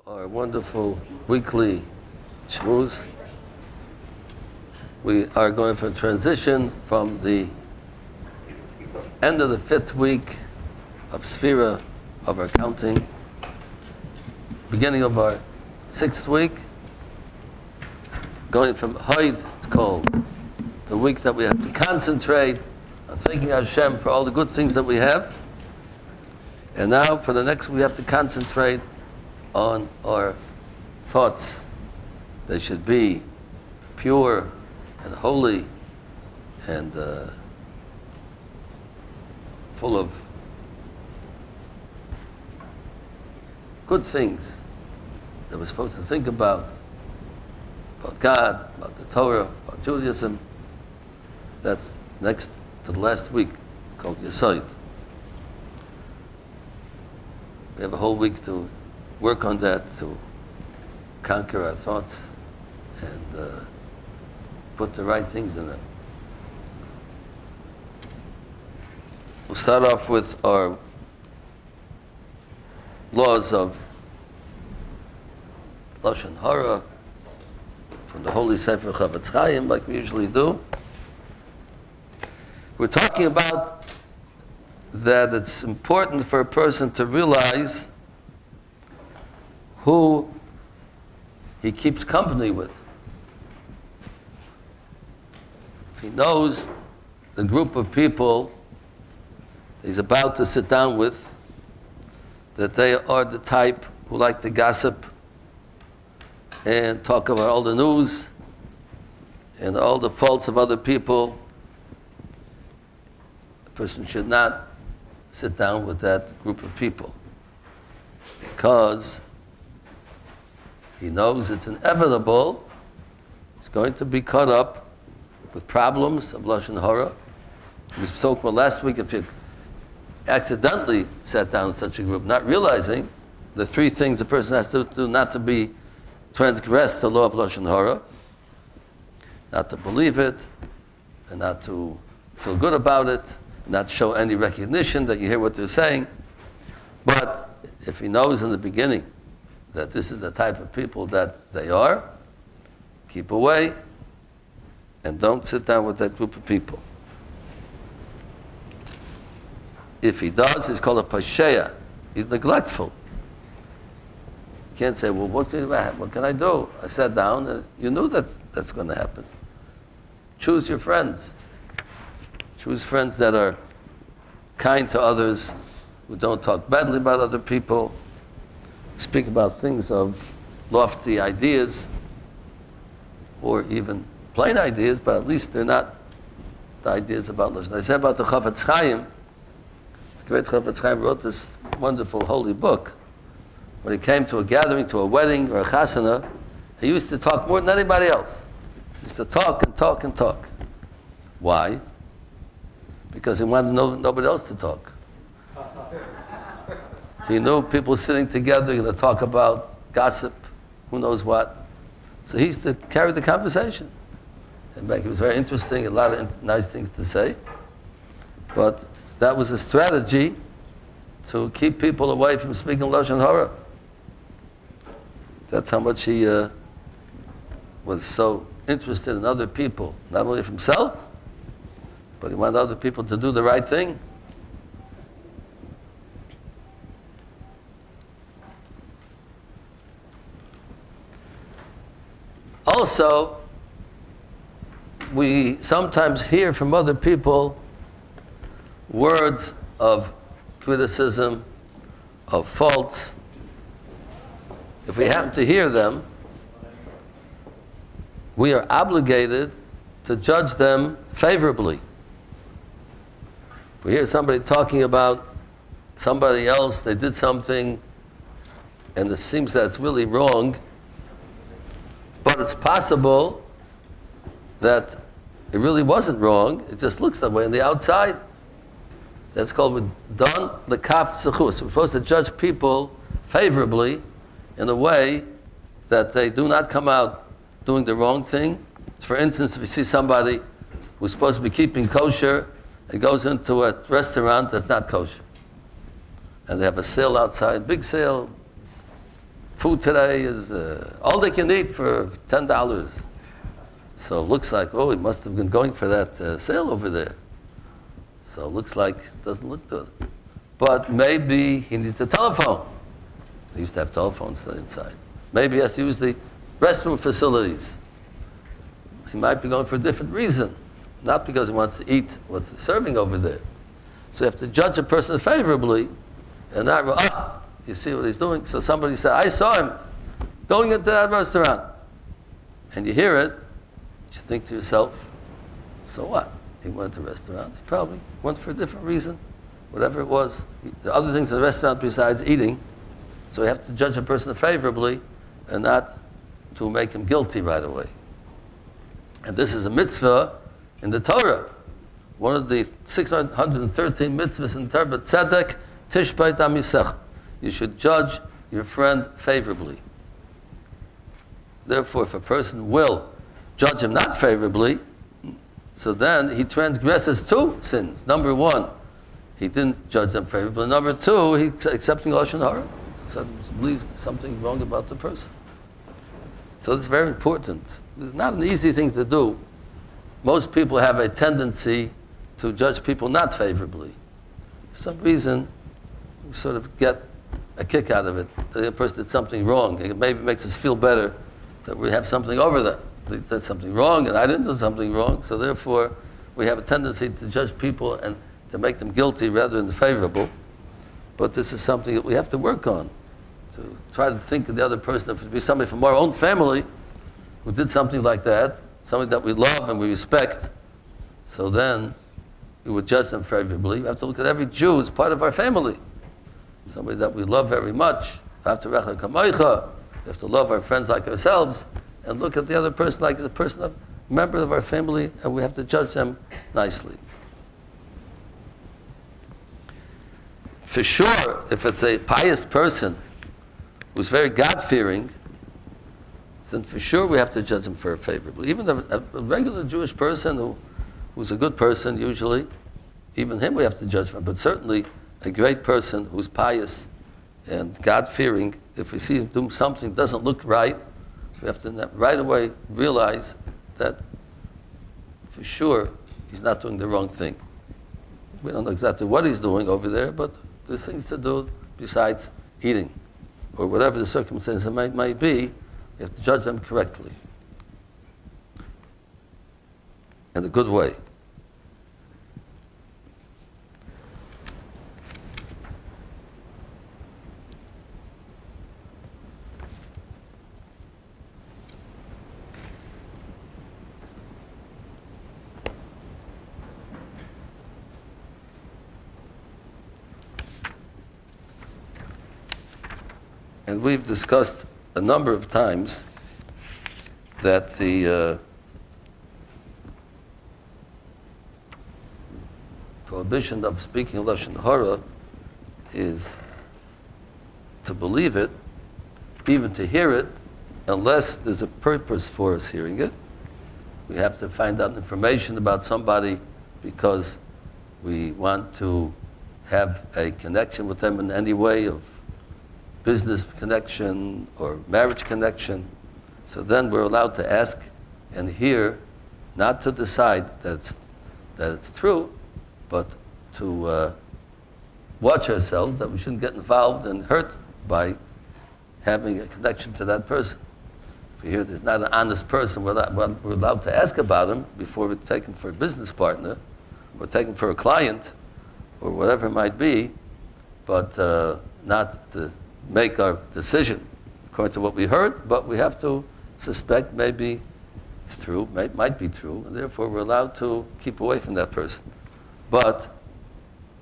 our wonderful weekly shmooze. We are going for a transition from the end of the 5th week of Sphira of our counting, beginning of our 6th week, going from Hoid, it's called, the week that we have to concentrate on thanking Hashem for all the good things that we have. And now for the next, we have to concentrate on our thoughts. They should be pure and holy and full of good things that we're supposed to think about God, about the Torah, about Judaism. That's next to the last week, called Yesod. We have a whole week to work on that, to conquer our thoughts and put the right things in them. We'll start off with our laws of Lashon Hara from the Holy Sefer Chavetz Chaim, like we usually do. We're talking about that it's important for a person to realize who he keeps company with. If he knows the group of people he's about to sit down with, that they are the type who like to gossip and talk about all the news and all the faults of other people, a person should not sit down with that group of people, because he knows it's inevitable. He's going to be caught up with problems of Lashon Hara. We spoke about last week, if you accidentally sat down in such a group, not realizing the 3 things a person has to do not to be transgress the law of Lashon Hara, not to believe it, and not to feel good about it, not show any recognition that you hear what they're saying. But if he knows in the beginning that this is the type of people that they are, keep away and don't sit down with that group of people. If he does, he's called a pasheya. He's neglectful. You can't say, well, what can I do? I sat down, and you knew that's going to happen. Choose your friends. Choose friends that are kind to others, who don't talk badly about other people, speak about things of lofty ideas, or even plain ideas, but at least they're not the ideas about Lashon. I said about the Chavetz Chaim, the great Chavetz Chaim wrote this wonderful holy book. When he came to a gathering, to a wedding or a chasana, he used to talk more than anybody else. He used to talk and talk and talk. Why? Because he wanted nobody else to talk. He knew people sitting together going to talk about gossip, who knows what. So he used to carry the conversation. And he was very interesting, a lot of nice things to say. But that was a strategy to keep people away from speaking Lashon Hara. That's how much he was so interested in other people, not only for himself, but he wanted other people to do the right thing. Also, we sometimes hear from other people words of criticism, of faults. If we happen to hear them, we are obligated to judge them favorably. If we hear somebody talking about somebody else, they did something, and it seems that it's really wrong, but it's possible that it really wasn't wrong, it just looks that way on the outside. That's called don lekaf zechus. We're supposed to judge people favorably in a way that they do not come out doing the wrong thing. For instance, if you see somebody who's supposed to be keeping kosher and goes into a restaurant that's not kosher, and they have a sale outside, big sale, food today is all they can eat for $10. So it looks like, oh, he must have been going for that sale over there. So it looks like it doesn't look good. But maybe he needs a telephone. They used to have telephones inside. Maybe he has to use the restroom facilities. He might be going for a different reason, not because he wants to eat what's serving over there. So you have to judge a person favorably and not, you see what he's doing. So somebody said, I saw him going into that restaurant. And you hear it, you think to yourself, so what? He went to a restaurant. He probably went for a different reason, whatever it was. There are other things in the restaurant besides eating. So you have to judge a person favorably and not to make him guilty right away. And this is a mitzvah in the Torah. One of the 613 mitzvahs in the Torah, but tzedek tishbeit amisech. You should judge your friend favorably. Therefore, if a person will judge him not favorably, so then he transgresses two sins. Number one, he didn't judge them favorably. Number two, he's accepting lashon hara. So he believes something wrong about the person. So it's very important. It's not an easy thing to do. Most people have a tendency to judge people not favorably. For some reason, we sort of get a kick out of it. The other person did something wrong. It maybe makes us feel better that we have something over them. They did something wrong, and I didn't do something wrong, so therefore we have a tendency to judge people and to make them guilty rather than favorable. But this is something that we have to work on, to try to think of the other person. If it be somebody from our own family who did something like that, somebody that we love and we respect, so then we would judge them favorably. We have to look at every Jew as part of our family, somebody that we love very much. We have to love our friends like ourselves, and look at the other person like a person, a member of our family, and we have to judge them nicely. For sure, if it's a pious person who's very God-fearing, then for sure we have to judge him favorably. Even a regular Jewish person who's a good person usually, even him we have to judge him. But certainly a great person who's pious and God-fearing, if we see him doing something that doesn't look right, we have to right away realize that for sure he's not doing the wrong thing. We don't know exactly what he's doing over there, but there's things to do besides eating, or whatever the circumstances might be. We have to judge them correctly, in a good way. And we've discussed a number of times that the prohibition of speaking lashon hara is to believe it, even to hear it, unless there's a purpose for us hearing it. We have to find out information about somebody because we want to have a connection with them in any way, of business connection or marriage connection. So then we're allowed to ask and hear, not to decide that it's true, but to watch ourselves, that we shouldn't get involved and hurt by having a connection to that person. If we hear there's not an honest person, we're allowed to ask about him before we take him for a business partner, or take him for a client, or whatever it might be, but not to make our decision according to what we heard, but we have to suspect maybe it's true, might be true, and therefore we're allowed to keep away from that person. But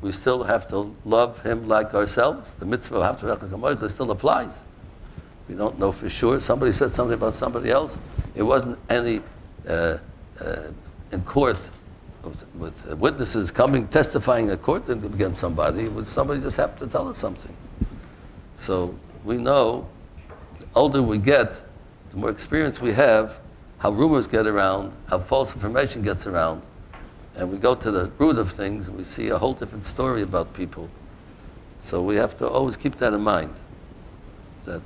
we still have to love him like ourselves. The mitzvah of asktherabbi still applies. We don't know for sure. Somebody said something about somebody else. It wasn't any in court with witnesses coming, testifying in court against somebody. It was somebody just happened to tell us something. So we know, the older we get, the more experience we have, how rumors get around, how false information gets around, and we go to the root of things and we see a whole different story about people. So we have to always keep that in mind, that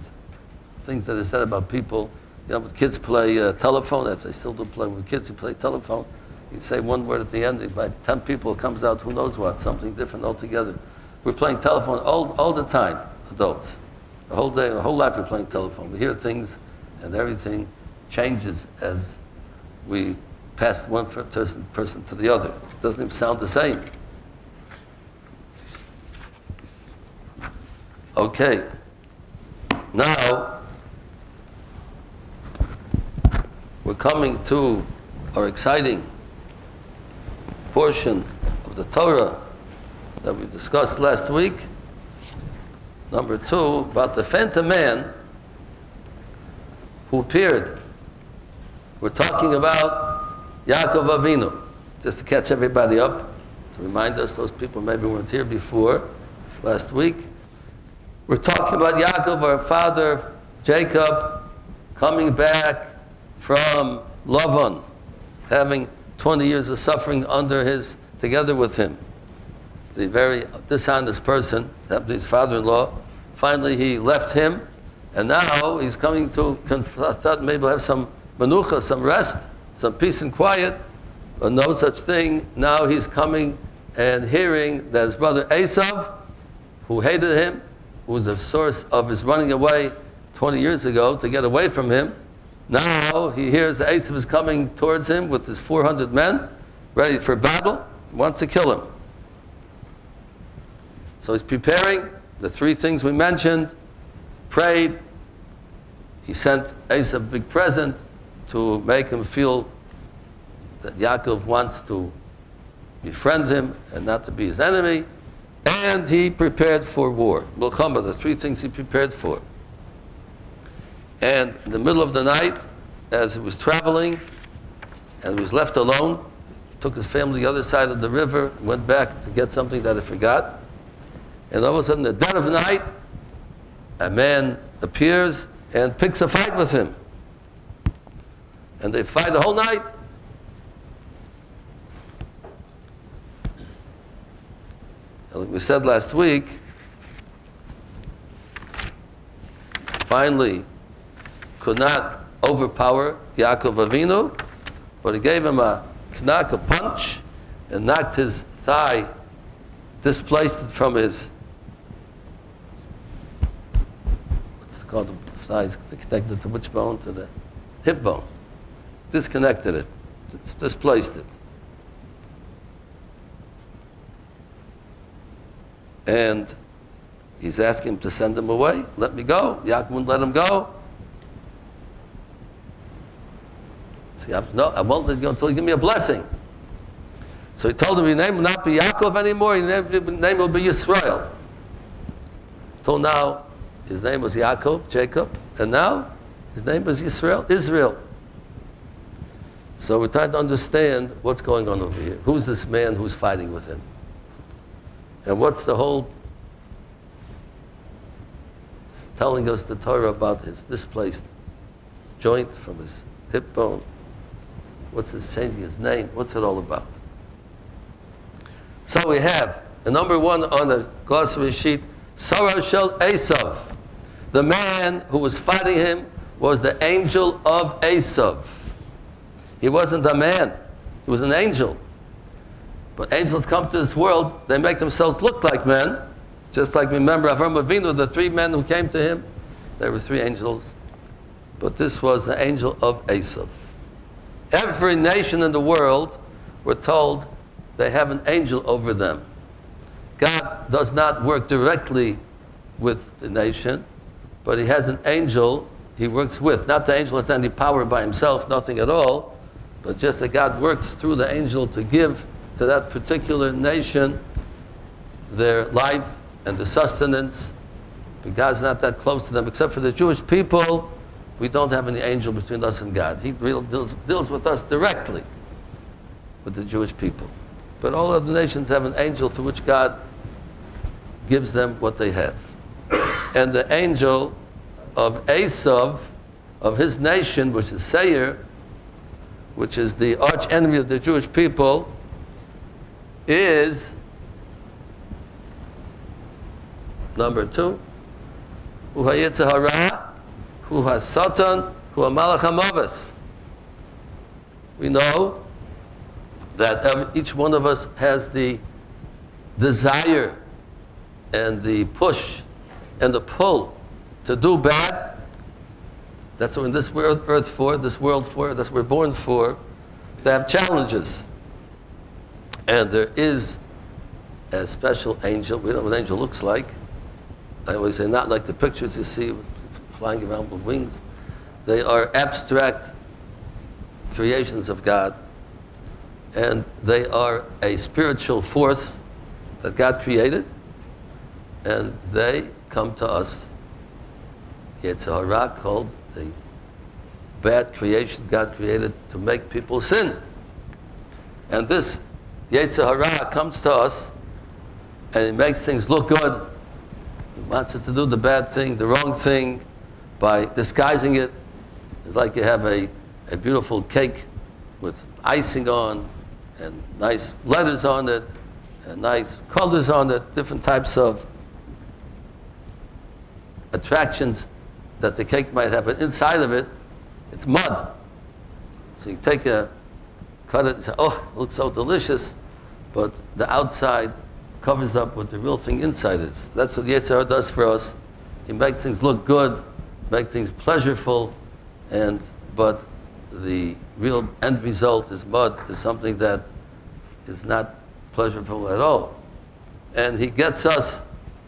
things that are said about people. You know, when kids play telephone, if they still do play with kids who play telephone, you say one word at the end, by 10 people it comes out who knows what, something different altogether. We're playing telephone all the time, adults. The whole day, the whole life we're playing telephone. We hear things and everything changes as we pass one person to the other. It doesn't even sound the same. Okay. Now, we're coming to our exciting portion of the Torah that we discussed last week. Number 2, about the phantom man who appeared. We're talking about Yaakov Avinu, just to catch everybody up, to remind us, those people maybe weren't here before, last week. We're talking about Yaakov, our father, Jacob, coming back from Lavan, having 20 years of suffering together with him. The very dishonest person, his father-in-law, finally he left him, and now he's coming to thought maybe we'll have some menucha, some rest, some peace and quiet, but no such thing. Now he's coming and hearing that his brother Esau, who hated him, who was the source of his running away 20 years ago to get away from him, now he hears that Esau is coming towards him with his 400 men, ready for battle, wants to kill him. So he's preparing the 3 things we mentioned, prayed, he sent Esau a big present to make him feel that Yaakov wants to befriend him and not to be his enemy, and he prepared for war. Milchama, the 3 things he prepared for. And in the middle of the night, as he was traveling and he was left alone, took his family to the other side of the river, went back to get something that he forgot. And all of a sudden, in the dead of night, a man appears and picks a fight with him. And they fight the whole night. And like we said last week, finally could not overpower Yaakov Avinu, but he gave him a knack, a punch, and knocked his thigh, displaced it from his, what's it called, the thigh is connected to which bone? To the hip bone. Disconnected it, displaced it. And he's asking him to send him away, let me go. Yaakov wouldn't let him go. So no, I won't let you go until you give me a blessing. So he told him, your name will not be Yaakov anymore, your name will be Yisrael. Till now, his name was Yaakov, Jacob, and now his name is Yisrael, Israel. So we're trying to understand what's going on over here. Who's this man who's fighting with him? And what's the whole telling us the Torah about his displaced joint from his hip bone? What's his changing his name? What's it all about? So we have a number 1 on the glossary sheet, Sarah Shel Esau. The man who was fighting him was the angel of Esau. He wasn't a man, he was an angel. But angels come to this world, they make themselves look like men. Just like, remember, Avraham Avinu, the 3 men who came to him, there were 3 angels. But this was the angel of Esau. Every nation in the world, we're told, they have an angel over them. God does not work directly with the nation, but he has an angel he works with. Not the angel has any power by himself, nothing at all, but just that God works through the angel to give to that particular nation their life and the sustenance. But God's not that close to them, except for the Jewish people. We don't have any angel between us and God. He deals with us directly, with the Jewish people. But all other nations have an angel to which God gives them what they have. And the angel of Esau, of his nation, which is Seir, which is the arch enemy of the Jewish people, is number 2, who who has Satan, who are Malach HaMavis. We know that each one of us has the desire and the push and the pull to do bad. That's what we're in this earth for, this world for, that's what we're born for, to have challenges. And there is a special angel. We don't know what an angel looks like. I always say not like the pictures you see flying around with wings. They are abstract creations of God. And they are a spiritual force that God created. And they come to us. It's a hara called the bad creation God created to make people sin. And this Yetzer Hara comes to us and it makes things look good. He wants us to do the bad thing, the wrong thing, by disguising it. It's like you have a beautiful cake with icing on and nice letters on it and nice colors on it, different types of attractions that the cake might have. But inside of it, it's mud. So you cut it and say, oh, it looks so delicious. But the outside covers up what the real thing inside is. That's what Yetzer Hara does for us. He makes things look good, makes things pleasurable, but the real end result is mud, is something that is not pleasurable at all. And he gets us,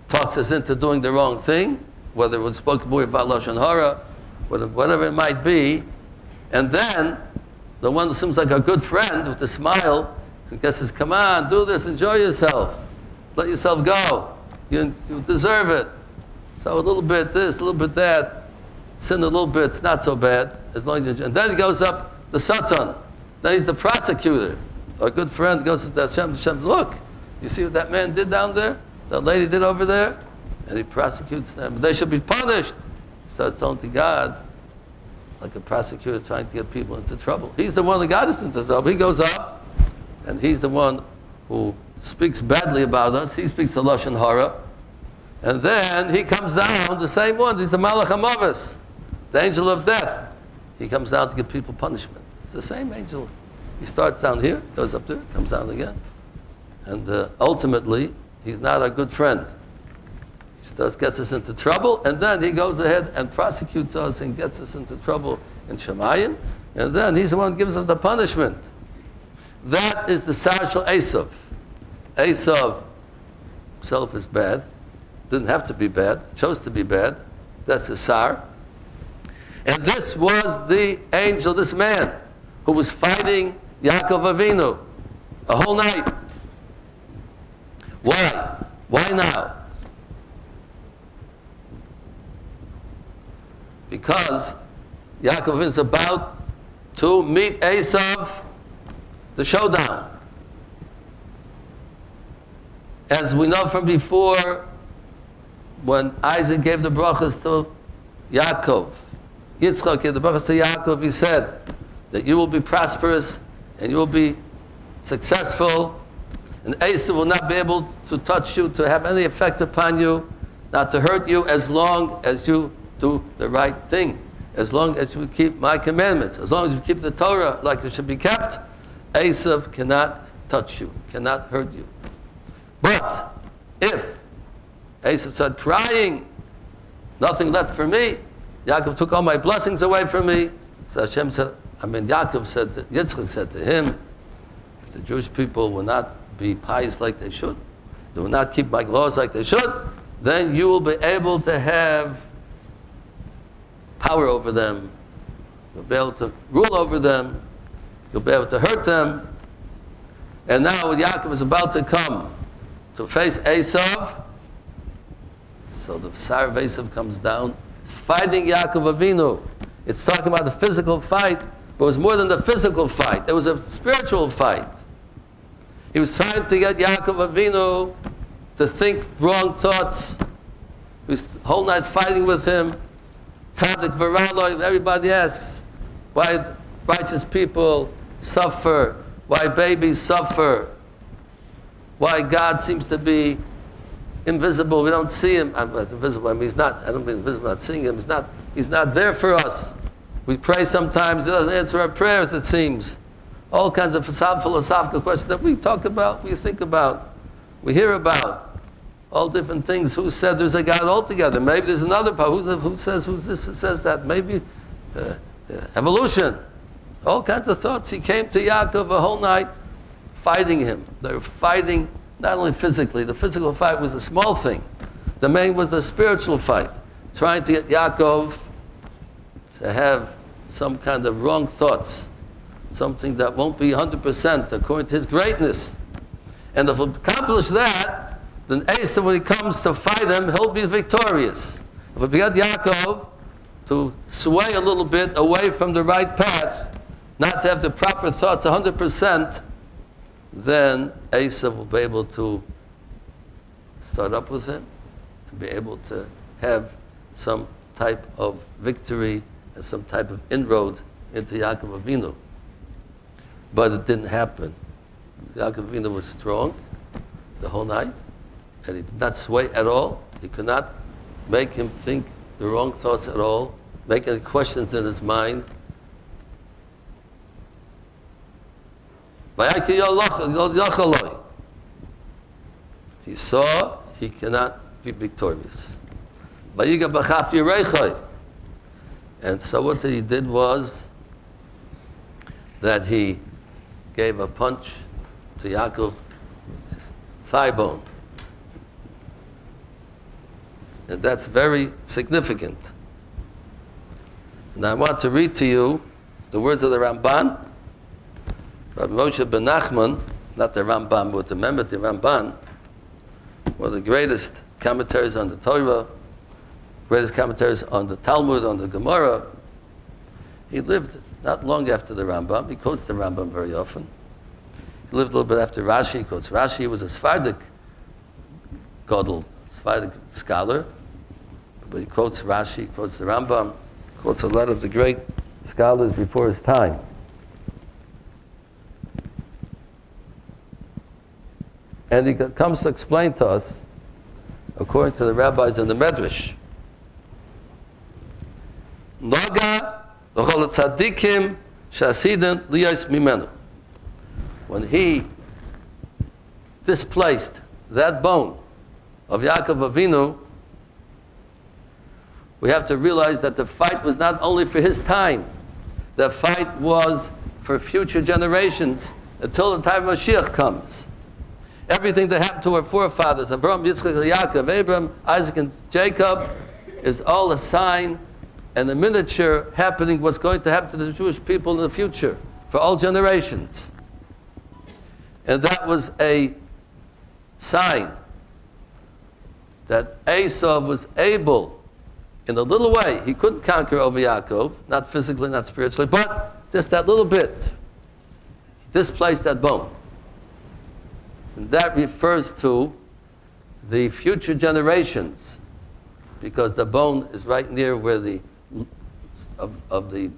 talks us into doing the wrong thing, whether we spoke more about Lashon Hara, whatever it might be, and then the one who seems like a good friend with a smile, and guess says, come on, do this, enjoy yourself. Let yourself go. You deserve it. So a little bit this, a little bit that. Sin a little bit, it's not so bad. As long as and then he goes up the Satan. Then he's the prosecutor. Our good friend goes to Hashem, look, you see what that man did down there? That lady did over there? And he prosecutes them. They should be punished. He starts telling to God, like a prosecutor trying to get people into trouble. He's the one that got us into trouble. He goes up, and he's the one who speaks badly about us. He speaks a Lashon Hara. And then he comes down, the same one. He's the Malach HaMavis, the angel of death. He comes down to give people punishment. It's the same angel. He starts down here, goes up there, comes down again. And ultimately, he's not our good friend. He gets us into trouble, and then he goes ahead and prosecutes us and gets us into trouble in Shemayim. And then he's the one who gives us the punishment. That is the Sar Shel Esau. Esau himself is bad. Didn't have to be bad. Chose to be bad. That's the Sar. And this was the angel, this man, who was fighting Yaakov Avinu a whole night. Why? Why now? Because Yaakov is about to meet Esau, the showdown. As we know from before, when Isaac gave the brachas to Yaakov, Yitzchak gave the brachas to Yaakov, he said that you will be prosperous and you will be successful, and Esau will not be able to touch you, to have any effect upon you, not to hurt you, as long as you do the right thing, as long as you keep my commandments, as long as you keep the Torah like it should be kept. Esau cannot touch you, cannot hurt you. But if Esau started crying, nothing left for me, Yaakov took all my blessings away from me. So Hashem said, Yaakov said, Yitzchak said to him, if the Jewish people will not be pious like they should, they will not keep my laws like they should, then you will be able to have power over them. You'll be able to rule over them. You'll be able to hurt them. And now when Yaakov is about to come to face Esau, so the Sar of Esau comes down. It's fighting Yaakov Avinu. It's talking about the physical fight, but it was more than the physical fight. It was a spiritual fight. He was trying to get Yaakov Avinu to think wrong thoughts. He was the whole night fighting with him. Tzaddik Varaloi, everybody asks, why righteous people suffer, why babies suffer, why God seems to be invisible, we don't see him. It's invisible, I mean, he's not, I don't mean invisible, not seeing him, he's not He's not there for us. We pray sometimes, He doesn't answer our prayers, it seems. All kinds of philosophical questions that we talk about, we think about, we hear about. All different things. Who said there's a God altogether? Maybe there's another power. Who says this, who says that? Maybe evolution. All kinds of thoughts. He came to Yaakov a whole night fighting him. They were fighting not only physically. The physical fight was the small thing. The main was the spiritual fight. Trying to get Yaakov to have some kind of wrong thoughts. Something that won't be 100% according to his greatness. And if we accomplish that, then Esau, when he comes to fight him, he'll be victorious. If we get Yaakov to sway a little bit away from the right path, not to have the proper thoughts 100%, then Esau will be able to start up with him and be able to have some type of victory and some type of inroad into Yaakov Avinu. But it didn't happen. Yaakov Avinu was strong the whole night, and he did not sway at all. He could not make him think the wrong thoughts at all, make any questions in his mind. He saw he cannot be victorious. And so what he did was that he gave a punch to Yaakov, his thigh bone. And that's very significant. And I want to read to you the words of the Ramban, Rabbi Moshe ben Nachman, not the Rambam, but remember the Ramban, one of the greatest commentaries on the Torah, greatest commentaries on the Talmud, on the Gemara. He lived not long after the Rambam. He quotes the Rambam very often. He lived a little bit after Rashi. He quotes Rashi. He was a Sephardic Gadol, Sephardic scholar, but he quotes Rashi, he quotes the Rambam, quotes a lot of the great scholars before his time. And he comes to explain to us, according to the rabbis in the Medrash, Noga l'chol tzadikim shasiden liyos mimenu. When he displaced that bone of Yaakov Avinu, we have to realize that the fight was not only for his time. The fight was for future generations until the time of Mashiach comes. Everything that happened to our forefathers, Abraham, Yitzchak, Yaakov, Abraham, Isaac, and Jacob, is all a sign and a miniature happening what's going to happen to the Jewish people in the future for all generations. And that was a sign that Esau was able, in a little way, he couldn't conquer over Yaakov, not physically, not spiritually, but just that little bit. He displaced that bone. And that refers to the future generations, because the bone is right near where the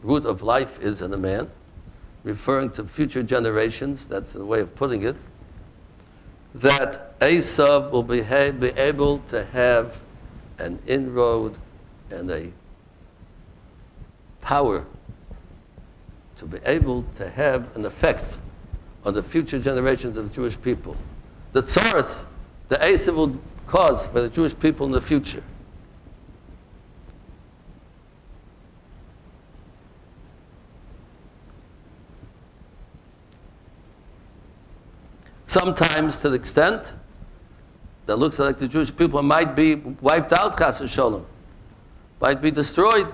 root of life is in a man, referring to future generations, that's the way of putting it, that Esau will be able to have an inroad and a power to be able to have an effect on the future generations of the Jewish people. The tzaras, the Esau will cause for the Jewish people in the future. Sometimes to the extent that looks like the Jewish people might be wiped out, chas v'sholem, might be destroyed.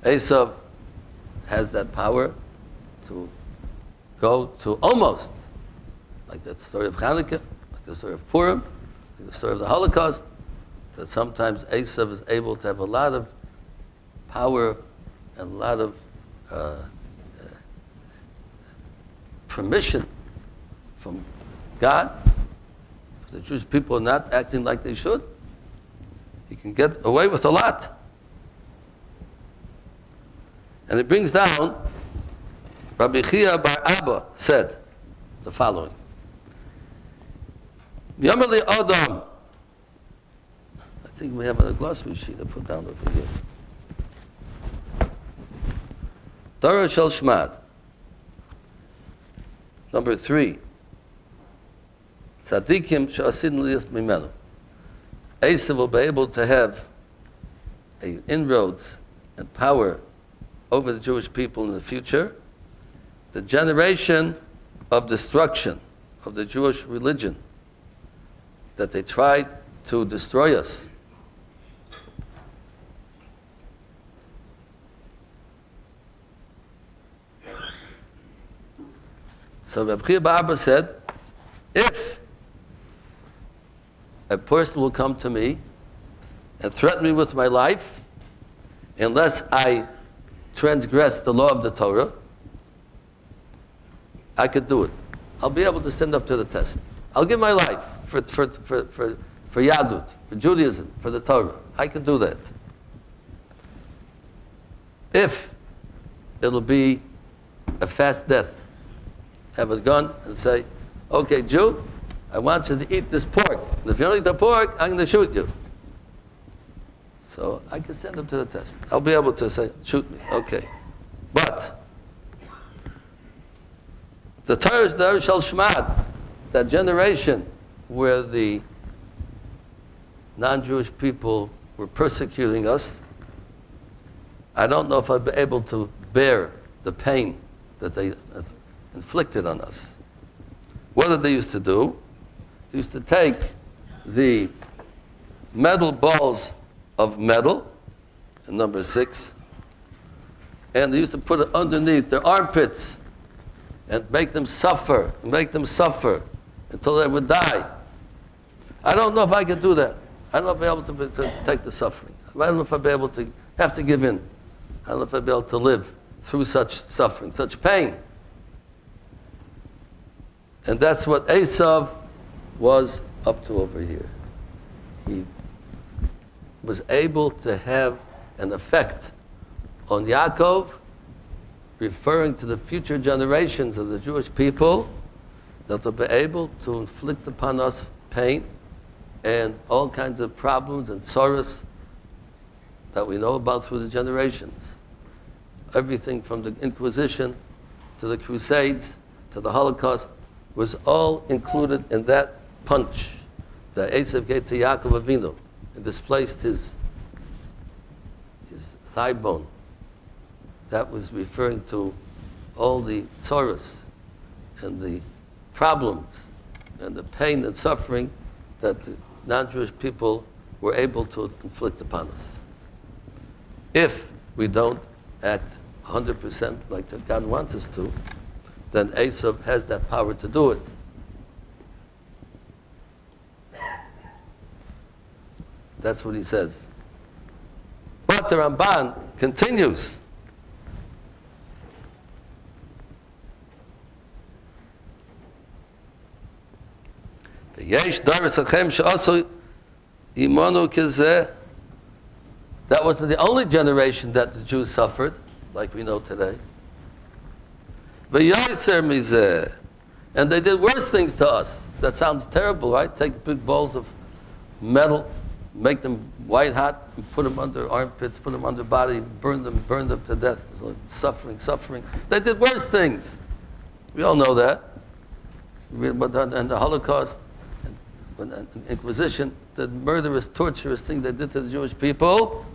Esau has that power to go to almost, like that story of Hanukkah, like the story of Purim, like the story of the Holocaust, that sometimes Esau is able to have a lot of power and a lot of permission from God. If the Jewish people are not acting like they should, he can get away with a lot. And it brings down, Rabbi Chaim bar Abba said the following. Yamali Adam, I think we have a glossary sheet I put down over here. Torah shel shmad. Number 3. Tzadikim she'asin liyas mimenu. Esau will be able to have inroads and power over the Jewish people in the future. The generation of destruction of the Jewish religion, that they tried to destroy us. So Rabbi Chaim Mintz said, if a person will come to me and threaten me with my life unless I transgress the law of the Torah, I could do it. I'll be able to stand up to the test. I'll give my life for Yadut, for Judaism, for the Torah. I could do that. If it'll be a fast death, have a gun and say, okay, Jew, I want you to eat this pork. And if you don't eat the pork, I'm going to shoot you. So I can stand up to the test. I'll be able to say, shoot me. Okay. But the Torah shel shmad, that generation where the non-Jewish people were persecuting us, I don't know if I'd be able to bear the pain that they inflicted on us. What did they used to do? They used to take the metal balls of metal, and number 6, and they used to put it underneath their armpits and make them suffer until they would die. I don't know if I could do that. I don't know if I'd be able to take the suffering. I don't know if I'd be able to have to give in. I don't know if I'd be able to live through such suffering, such pain. And that's what Esau was up to over here. He was able to have an effect on Yaakov, referring to the future generations of the Jewish people, that they'll be able to inflict upon us pain and all kinds of problems and sorrows that we know about through the generations. Everything from the Inquisition to the Crusades to the Holocaust was all included in that punch that Esau gave to Yaakov Avinu and displaced his thigh bone. That was referring to all the sorrows and the problems and the pain and suffering that the non-Jewish people were able to inflict upon us. If we don't act 100% like God wants us to, then Esau has that power to do it. That's what he says. But the Ramban continues. That wasn't the only generation that the Jews suffered, like we know today. And they did worse things to us. That sounds terrible, right? Take big balls of metal, make them white hot, and put them under armpits, put them under body, burn them to death. Suffering. They did worse things. We all know that. And the Holocaust, and the Inquisition, the murderous, torturous things they did to the Jewish people.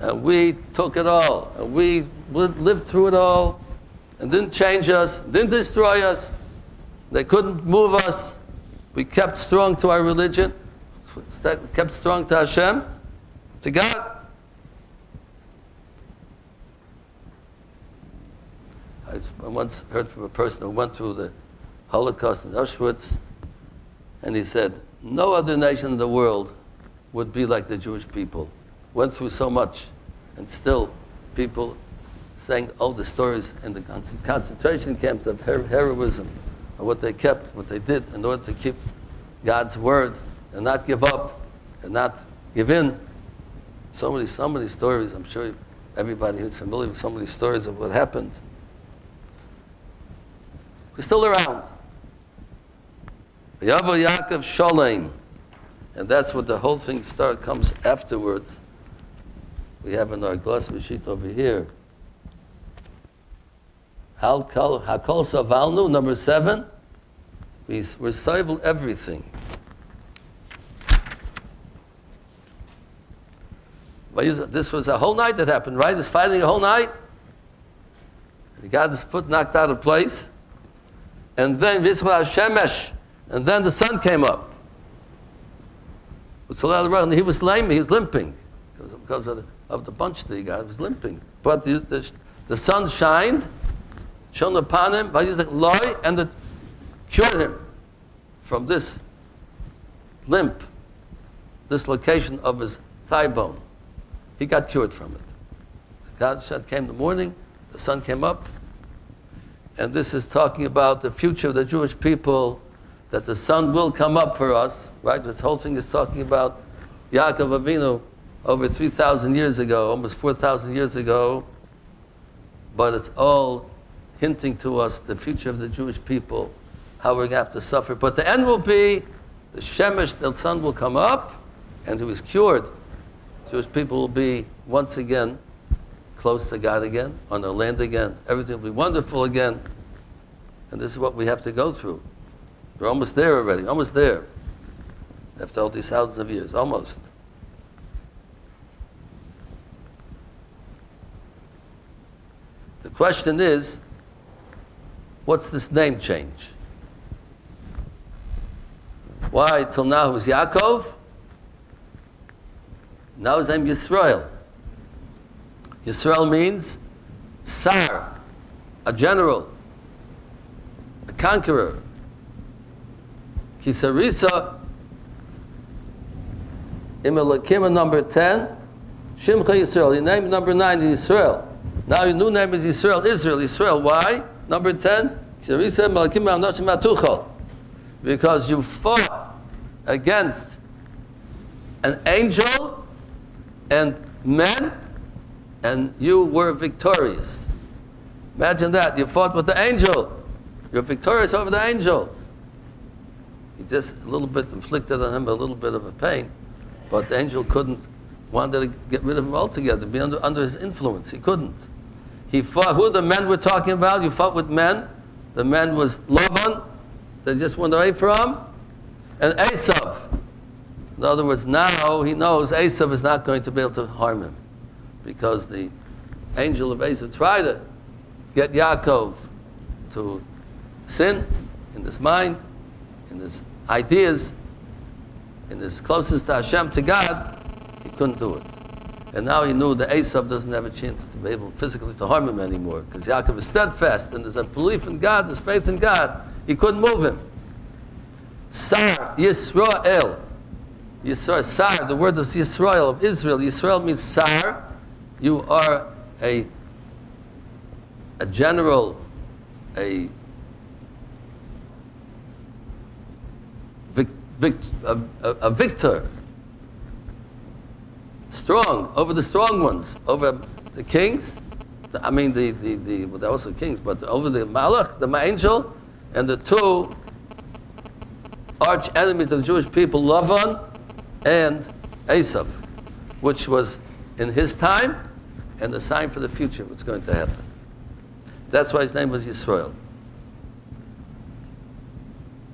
And we took it all, and we lived through it all, and didn't change us, didn't destroy us. They couldn't move us. We kept strong to our religion, kept strong to Hashem, to God. I once heard from a person who went through the Holocaust in Auschwitz, and he said, no other nation in the world would be like the Jewish people. Went through so much, and still people sang all the stories in the concentration camps of heroism, of what they kept, what they did in order to keep God's word and not give up and not give in. So many stories. I'm sure everybody who's familiar with so many stories of what happened. We're still around. Yavo Yaakov Sholem. And that's what the whole thing comes afterwards. we have in our glossary sheet over here. Hakol Savalnu, number 7. We recite everything. This was a whole night that happened, right? He's fighting a whole night. He got his foot knocked out of place. And then Shemesh. And then the sun came up. He was lame, he was limping. Because of the bunch that he got, he was limping. But the sun shined, shone upon him, but he's like loy, and it cured him from this limp, this location of his thigh bone. He got cured from it. God came in the morning, the sun came up, and this is talking about the future of the Jewish people, that the sun will come up for us, right? This whole thing is talking about Yaakov Avinu over 3,000 years ago, almost 4,000 years ago, but it's all hinting to us the future of the Jewish people, how we're going to have to suffer. But the end will be, the Shemesh, the sun will come up, and he was cured. Jewish people will be once again close to God again, on their land again. Everything will be wonderful again. And this is what we have to go through. We're almost there already, almost there. After all these thousands of years, almost. The question is, what's this name change? Why till now it was Yaakov? Now his name Yisrael. Yisrael means Sar, a general, a conqueror. Kisarisa, Imelakima number 10, Shimcha Yisrael. Your name number 9 is Yisrael. Now your new name is Yisrael, Israel. Why? Number 10, Kisarisa, Imelakima Anoshim Atuchal. Because you fought against an angel and men, and you were victorious. Imagine that. You fought with the angel. You're victorious over the angel. He just a little bit inflicted on him a little bit of a pain, but the angel wanted to get rid of him altogether, be under his influence. He couldn't. He fought. Who the men were talking about? You fought with men. The man was Lavan, that just went away from, and Esau. In other words, now he knows Esau is not going to be able to harm him, because the angel of Esau tried to get Yaakov to sin in his mind, in his ideas, in his closest to Hashem, to God. He couldn't do it. And now he knew that Esau doesn't have a chance to be able physically to harm him anymore, because Yaakov is steadfast and there's a belief in God, there's faith in God. He couldn't move him. Sar Yisrael. Yisrael, Sar, the word of Yisrael, of Israel. Yisrael means Sar. You are a general, a victor. Strong, over the strong ones, over the kings. They're also kings, but over the Malach, the angel, and the two arch enemies of the Jewish people, Lavan and Esau, which was in his time and the sign for the future, what's going to happen. That's why his name was Yisrael.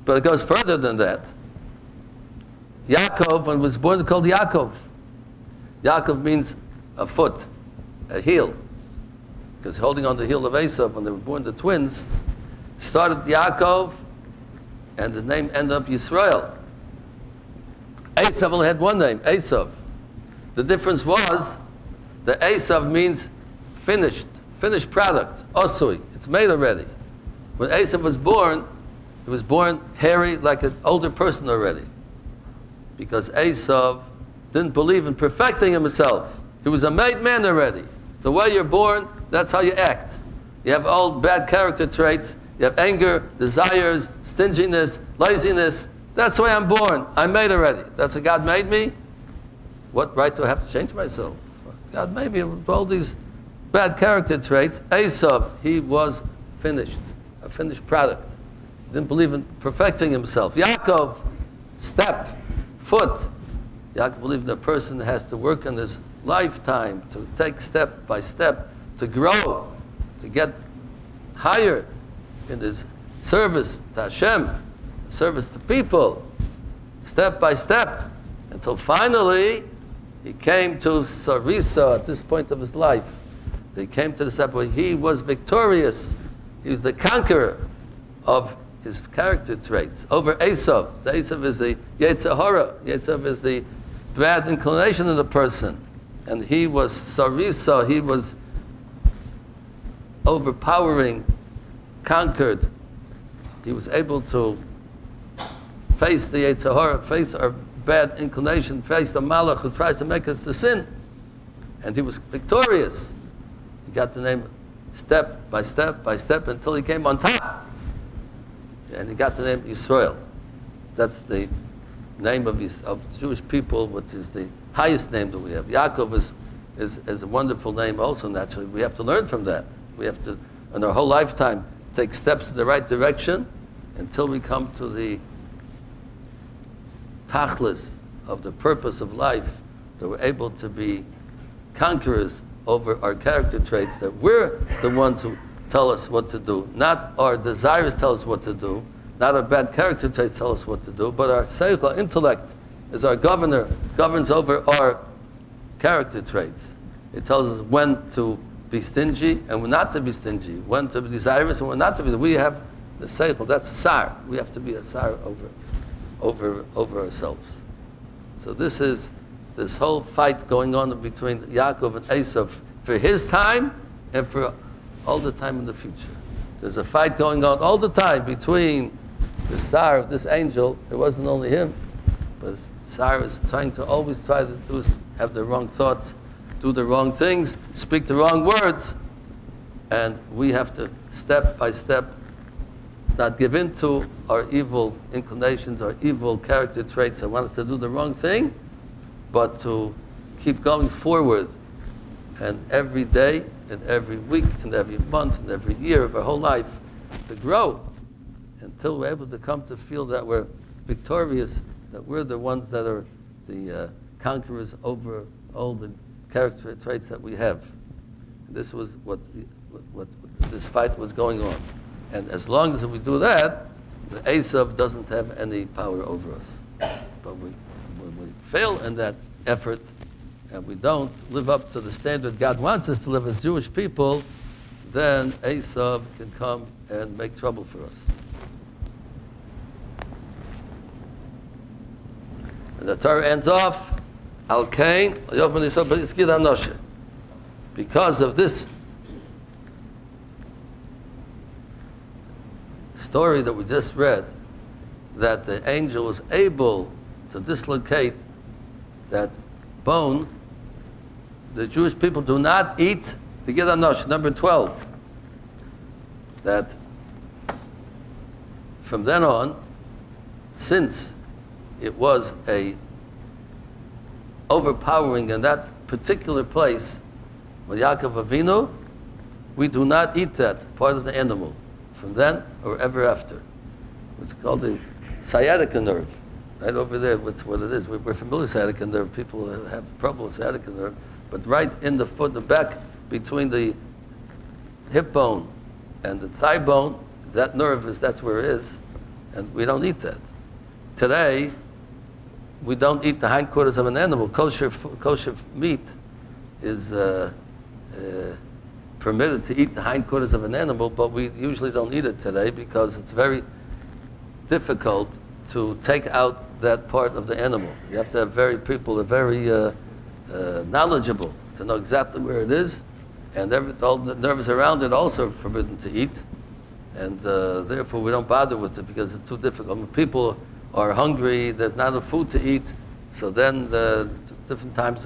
But it goes further than that. Yaakov, when he was born, called Yaakov. Yaakov means a foot, a heel, because holding on the heel of Esau when they were born, the twins, started Yaakov, and the name ended up Yisrael. Esau only had one name, Esau. The difference was that Esau means finished product, osui. It's made already. When Esau was born, he was born hairy, like an older person already, because Esau didn't believe in perfecting himself. He was a made man already. The way you're born, that's how you act. You have all bad character traits. You have anger, desires, stinginess, laziness. That's the way I'm born. I'm made already. That's what God made me. What right do I have to change myself? God made me with all these bad character traits. Esau, he was finished, a finished product. He didn't believe in perfecting himself. Yaakov, step, foot. Yaakov believed that a person has to work in his lifetime to take step by step, to grow, to get higher in his service to Hashem, service to people, step by step, until finally he came to Sarisa at this point of his life. He came to the step where he was victorious. He was the conqueror of his character traits over Esau. The Esau is the Yetzirah. Esau is the bad inclination of the person. And he was Sarisa, he was overpowering, conquered. He was able to face the Yetzirah, face our bad inclination, face the Malach who tries to make us to sin. And he was victorious. He got the name step by step by step until he came on top. And he got the name Yisrael. That's the name of Jewish people, which is the highest name that we have. Yaakov is a wonderful name also, naturally. We have to learn from that. We have to, in our whole lifetime, take steps in the right direction until we come to the tachlis of the purpose of life, that we're able to be conquerors over our character traits, that we're the ones who tell us what to do. Not our desires tell us what to do, not our bad character traits tell us what to do, but our seichel, intellect, is our governor, governs over our character traits. It tells us when to be stingy and when not to be stingy, when to be desirous and when not to be. We have the seichel, that's sar. We have to be a sar over ourselves. So this is this whole fight going on between Yaakov and Esau for his time and for all the time in the future. There's a fight going on all the time between the sar of this angel. It wasn't only him, but sar is always try to do is have the wrong thoughts, do the wrong things, speak the wrong words, and we have to step by step not give in to our evil inclinations, our evil character traits that want us to do the wrong thing, but to keep going forward, and every day and every week and every month and every year of our whole life to grow until we're able to come to feel that we're victorious, that we're the ones that are the conquerors over all the character traits that we have. And this was what this fight was going on. And as long as we do that, the Esau doesn't have any power over us. But when we fail in that effort, and we don't live up to the standard God wants us to live as Jewish people, then Esau can come and make trouble for us. And the Torah ends off, Al Kain, because of this story that we just read, that the angel was able to dislocate that bone, the Jewish people do not eat the Gid Anosh. Number 12. That from then on, since it was a overpowering in that particular place, with Yaakov Avinu, we do not eat that part of the animal from then or ever after. It's called the sciatica nerve. Right over there, what's what it is. We're familiar with sciatica nerve. People have trouble with sciatica nerve. But right in the foot, the back, between the hip bone and the thigh bone, that nerve that's where it is, and we don't eat that. Today, we don't eat the hindquarters of an animal. Kosher meat is permitted to eat the hindquarters of an animal, but we usually don't eat it today because it's very difficult to take out that part of the animal. You have to have people are very knowledgeable to know exactly where it is, and all the nerves around it also are forbidden to eat, and therefore we don't bother with it because it's too difficult. When people are hungry, there's not enough food to eat, so then the different times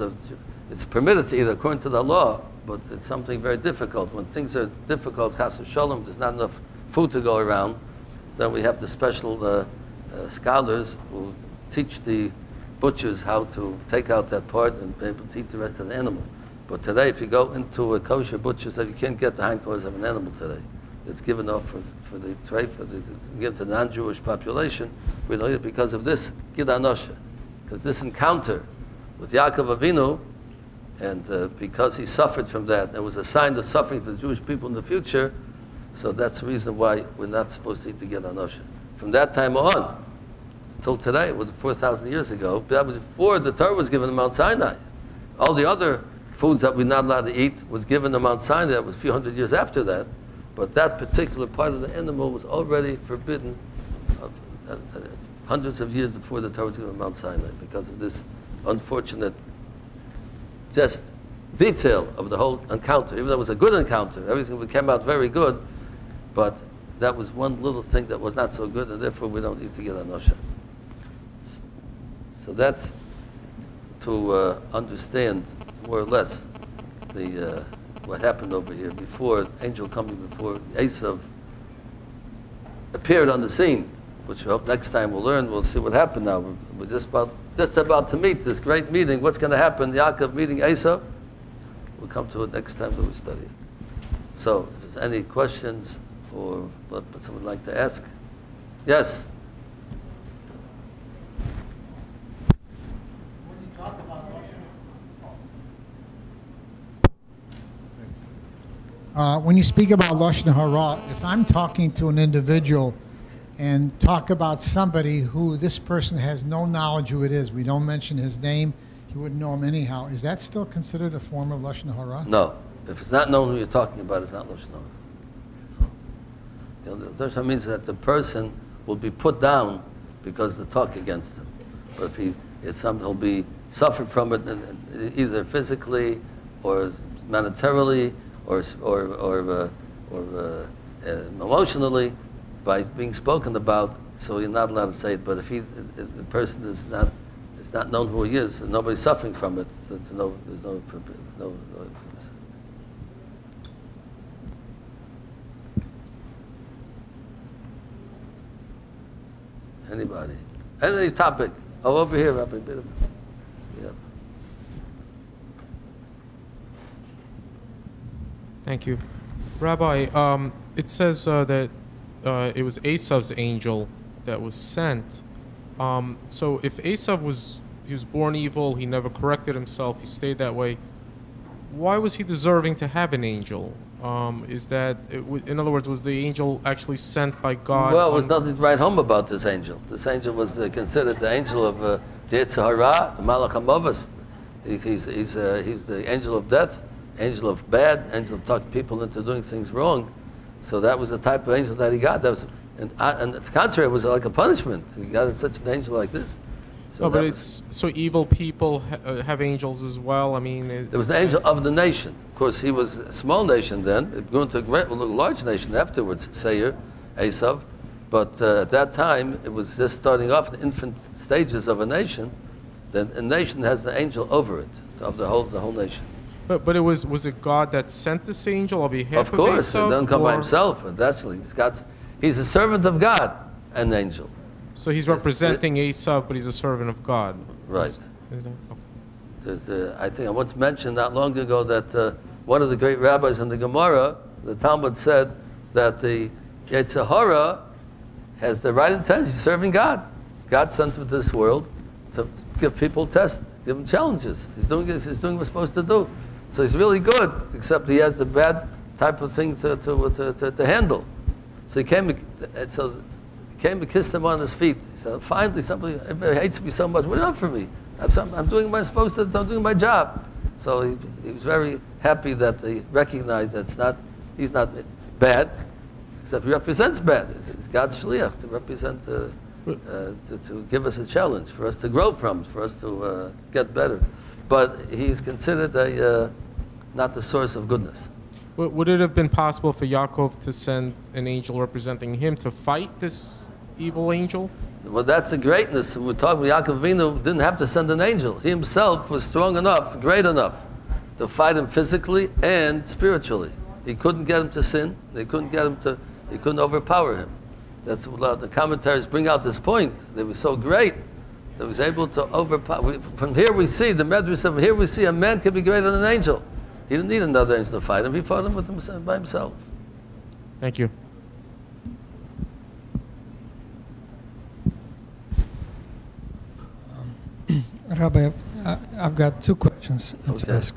it's permitted to eat according to the law, but it's something very difficult. When things are difficult, chas v'sholom, there's not enough food to go around, then we have the special scholars who teach the butchers how to take out that part and be able to eat the rest of the animal. But today, if you go into a kosher butcher, so you can't get the hindquarters of an animal today. It's given off for the trade, to give to the non-Jewish population. We know it because of this Gid Anosha, because this encounter with Yaakov Avinu, and because he suffered from that, it was a sign of suffering for the Jewish people in the future, so that's the reason why we're not supposed to eat together on Osher. From that time on, until today, it was 4,000 years ago, that was before the Torah was given on Mount Sinai. All the other foods that we're not allowed to eat was given on Mount Sinai. That was a few hundred years after that. But that particular part of the animal was already forbidden hundreds of years before the Torah was given on Mount Sinai, because of this unfortunate just detail of the whole encounter. Even though it was a good encounter, everything came out very good, but that was one little thing that was not so good, and therefore we don't eat together on Osher. So that's to understand more or less the what happened over here before angel coming, before Esau appeared on the scene, which we hope next time we'll learn. We'll see what happened now. We're just about to meet this great meeting. What's going to happen? Yaakov meeting Esau. We'll come to it next time that we study it. So, if there's any questions or what someone would like to ask, yes. When you speak about Lashon Hara, if I'm talking to an individual and talk about somebody who this person has no knowledge who it is, we don't mention his name, you wouldn't know him anyhow, is that still considered a form of Lashon Hara? No. If it's not known who you're talking about, it's not Lashon Hara. No. The Lashon Hara means that the person will be put down because of the talk against him. But if he'll be suffered from it either physically or monetarily or emotionally by being spoken about, so you're not allowed to say it. But if the person is not known who he is, and nobody's suffering from it, there's no. Anybody? Any topic? Oh, over here, Rabbi. Yeah. Thank you. Rabbi, it says that it was Esau's angel that was sent. So if Esau was born evil, he never corrected himself, he stayed that way, why was he deserving to have an angel? In other words, was the angel actually sent by God? Well, there's nothing to write home about this angel. This angel was considered the angel of the Esau-Who, the Malach HaMavos. He's the angel of death, angel of bad, angel of talking people into doing things wrong. So that was the type of angel that he got. That was, and the contrary, it was like a punishment. He got such an angel like this. So so evil people have angels as well. I mean, there was an angel of the nation. Of course, he was a small nation then. It grew into a large nation afterwards, Seir, Esau. But at that time, it was just starting off in the infant stages of a nation. Then a nation has the angel over it, of the whole nation. But it was it God that sent this angel on behalf of Esau? Of course, he doesn't come by himself. He's a servant of God, an angel. So he's representing Esau, but he's a servant of God. Right. I think I once mentioned not long ago that one of the great rabbis in the Gemara, the Talmud said that the Yetzirah has the right intention. He's serving God. God sent him to this world to give people tests, give them challenges. He's doing what he's supposed to do. So he's really good, except he has the bad type of thing to handle. So he came and kissed him on his feet. He said, finally, somebody hates me so much. What do you want from me? I'm doing what I'm supposed to do. I'm doing my job. So he was very happy that he recognized that he's not bad, except he represents bad. It's God's shliach to represent, to give us a challenge, for us to grow from, for us to get better. But he's considered not the source of goodness. Would it have been possible for Yaakov to send an angel representing him to fight this evil angel? Well, that's the greatness. We're talking about Yaakov Avinu didn't have to send an angel. He himself was strong enough, great enough, to fight him physically and spiritually. He couldn't get him to sin. He couldn't overpower him. That's what the commentaries bring out this point. They were so great that he was able to overpower. From here we see, the Medrash of here we see a man can be greater than an angel. He didn't need another angel to fight him. He fought him by himself. Thank you. Rabbi, I've got two questions to Okay. ask.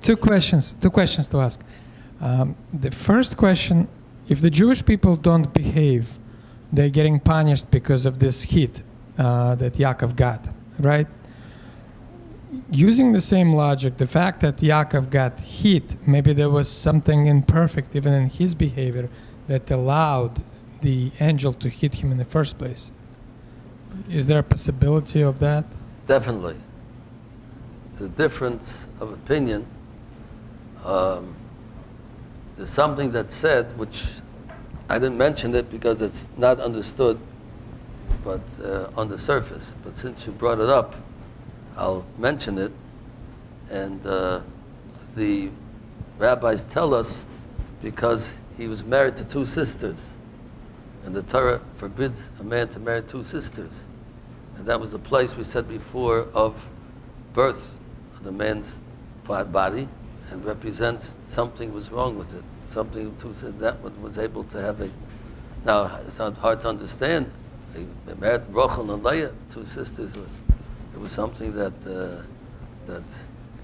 Two questions to ask. The first question, if the Jewish people don't behave, they're getting punished because of this heat that Yaakov got, right? Using the same logic, the fact that Yaakov got heat, maybe there was something imperfect even in his behavior that allowed the angel to hit him in the first place. Is there a possibility of that? Definitely. It's a difference of opinion. There's something that's said, which I didn't mention it because it's not understood, but on the surface. But since you brought it up, I'll mention it. And the rabbis tell us because he was married to two sisters. And the Torah forbids a man to marry two sisters. And that was the place we said before of birth of the man's body and represents something was wrong with it. Something to say that was able to have a... Now, it's not hard to understand. They married Rachel and Leah, two sisters. It was something that that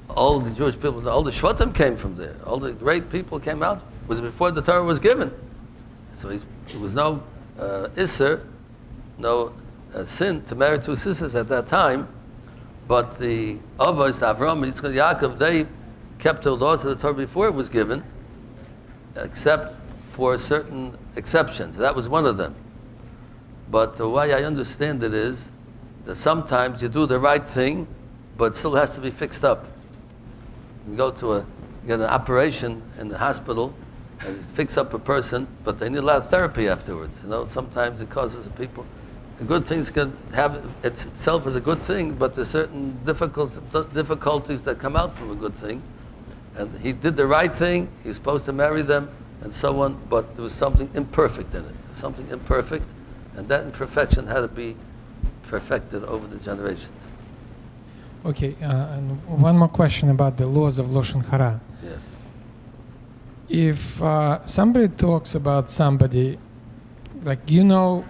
all the Jewish people, all the Shvatim came from there. All the great people came out. It was before the Torah was given. So it was no Isser, no sin to marry two sisters at that time. But the Avos, Avram, Yitzchak, Yaakov, they kept the laws of the Torah before it was given, except for certain exceptions. That was one of them. But the way I understand it is that sometimes you do the right thing, but it still has to be fixed up. You go to get an operation in the hospital, and fix up a person, but they need a lot of therapy afterwards. You know, sometimes it causes people. Good things can have itself as a good thing, but there's certain difficulties that come out from a good thing. And he did the right thing. He was supposed to marry them, and so on. But there was something imperfect in it. Something imperfect, and that imperfection had to be perfected over the generations. Okay, and one more question about the laws of Lashon Hara. Yes. If somebody talks about somebody, like you know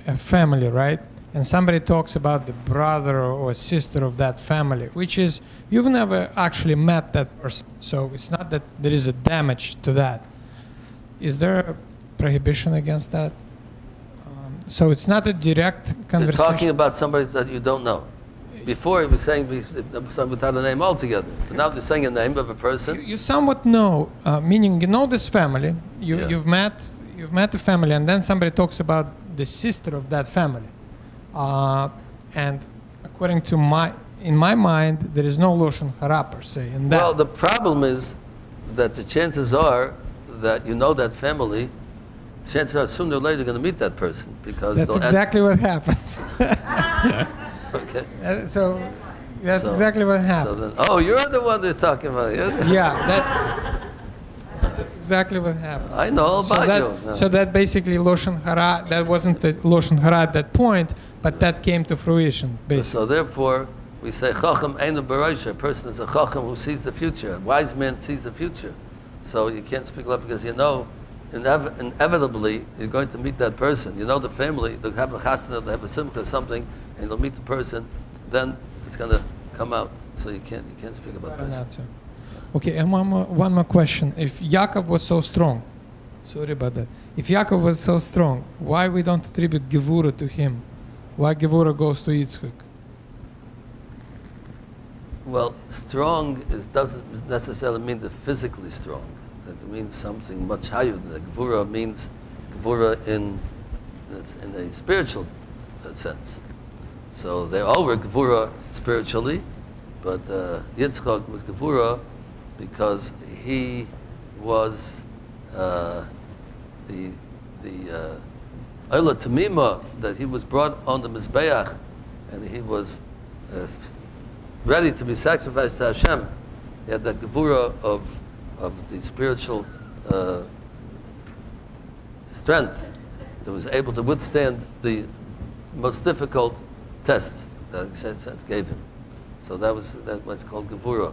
a family, right? And somebody talks about the brother or sister of that family, which is, you've never actually met that person. So it's not that there is a damage to that. Is there a prohibition against that? So it's not a direct conversation. You're talking about somebody that you don't know. Before he was saying without a name altogether. But now they're saying a name of a person. You somewhat know, meaning you know this family. You've met the family, and then somebody talks about the sister of that family. And according to in my mind, there is no Lashon Hara per se in that. Well, the problem is that the chances are that you know that family. Chances are sooner or later you're going to meet that person because that's exactly what happened. Okay. So that's exactly what happened. So then, you're the one they're talking about. That's exactly what happened. I know all about you. No. So that basically Lashon Hara, that wasn't the Lashon Hara at that point, but that came to fruition, basically. So therefore, we say Chacham Einu B'Roisha. A person is a Chacham who sees the future. A wise man sees the future. So you can't speak up because you know inevitably you're going to meet that person. You know the family, they'll have a chasana, they'll have a simcha, something, and you'll meet the person, then it's going to come out. So you can't speak about this. Okay, and one more question. If Yaakov was so strong, sorry about that. If Yaakov was so strong, why we don't attribute Gevurah to him? Why Gevurah goes to Yitzchak? Well, strong doesn't necessarily mean the physically strong. It means something much higher than that. Gevurah means Gevurah in a spiritual sense. So they all were Gevurah spiritually, but Yitzchak was Gevurah because he was the Ola Tamima, that he was brought on the Mizbeach and he was ready to be sacrificed to Hashem. He had that Gevurah of the spiritual strength that was able to withstand the most difficult test that Hashem gave him. So that was what's called Gevurah.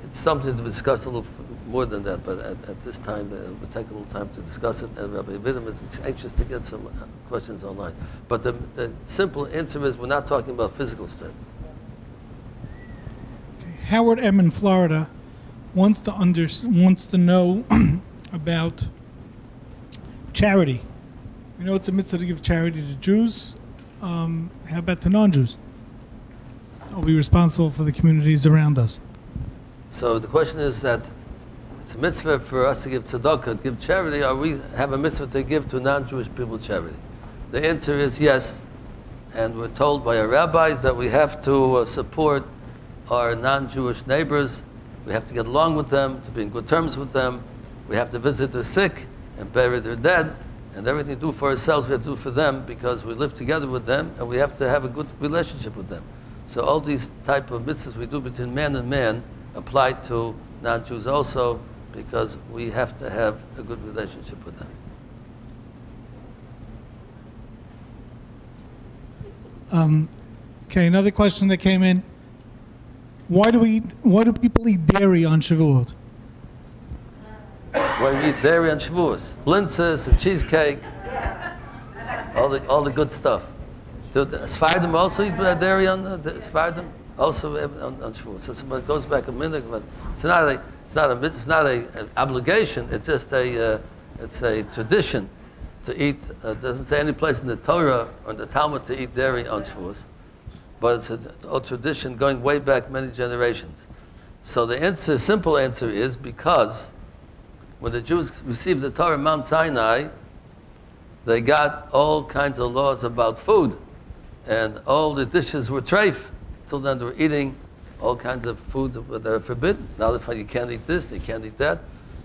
it's something to discuss a little more than that, but at this time, we'll take a little time to discuss it, and Rabbi Mintz is anxious to get some questions online. But the simple answer is we're not talking about physical strength. Howard M. in Florida wants to know about charity. We know it's a mitzvah to give charity to Jews. How about to non-Jews? Are we responsible for the communities around us? So the question is that it's a mitzvah for us to give tzedakah, give charity, or we have a mitzvah to give to non-Jewish people charity? The answer is yes, and we're told by our rabbis that we have to support our non-Jewish neighbors. We have to get along with them, to be in good terms with them. We have to visit their sick and bury their dead, and everything we do for ourselves we have to do for them because we live together with them and we have to have a good relationship with them. So all these type of mitzvahs we do between man and man apply to non-Jews also, because we have to have a good relationship with them. Okay, another question that came in. Why do people eat dairy on Shavuot? Why we eat dairy on Shavuos? Blintzes and cheesecake, all the good stuff. Do the Sfardim also eat dairy on Sfardim? Also on Shavuos. So it goes back a minute, but it's not an obligation. It's just a tradition to eat. It doesn't say any place in the Torah or in the Talmud to eat dairy on Shavuos, but it's a tradition going way back many generations. So the answer, simple answer, is because when the Jews received the Torah on Mount Sinai, they got all kinds of laws about food, and all the dishes were treif. Till then, they were eating all kinds of foods that are forbidden. Now, if you can't eat this, you can't eat that.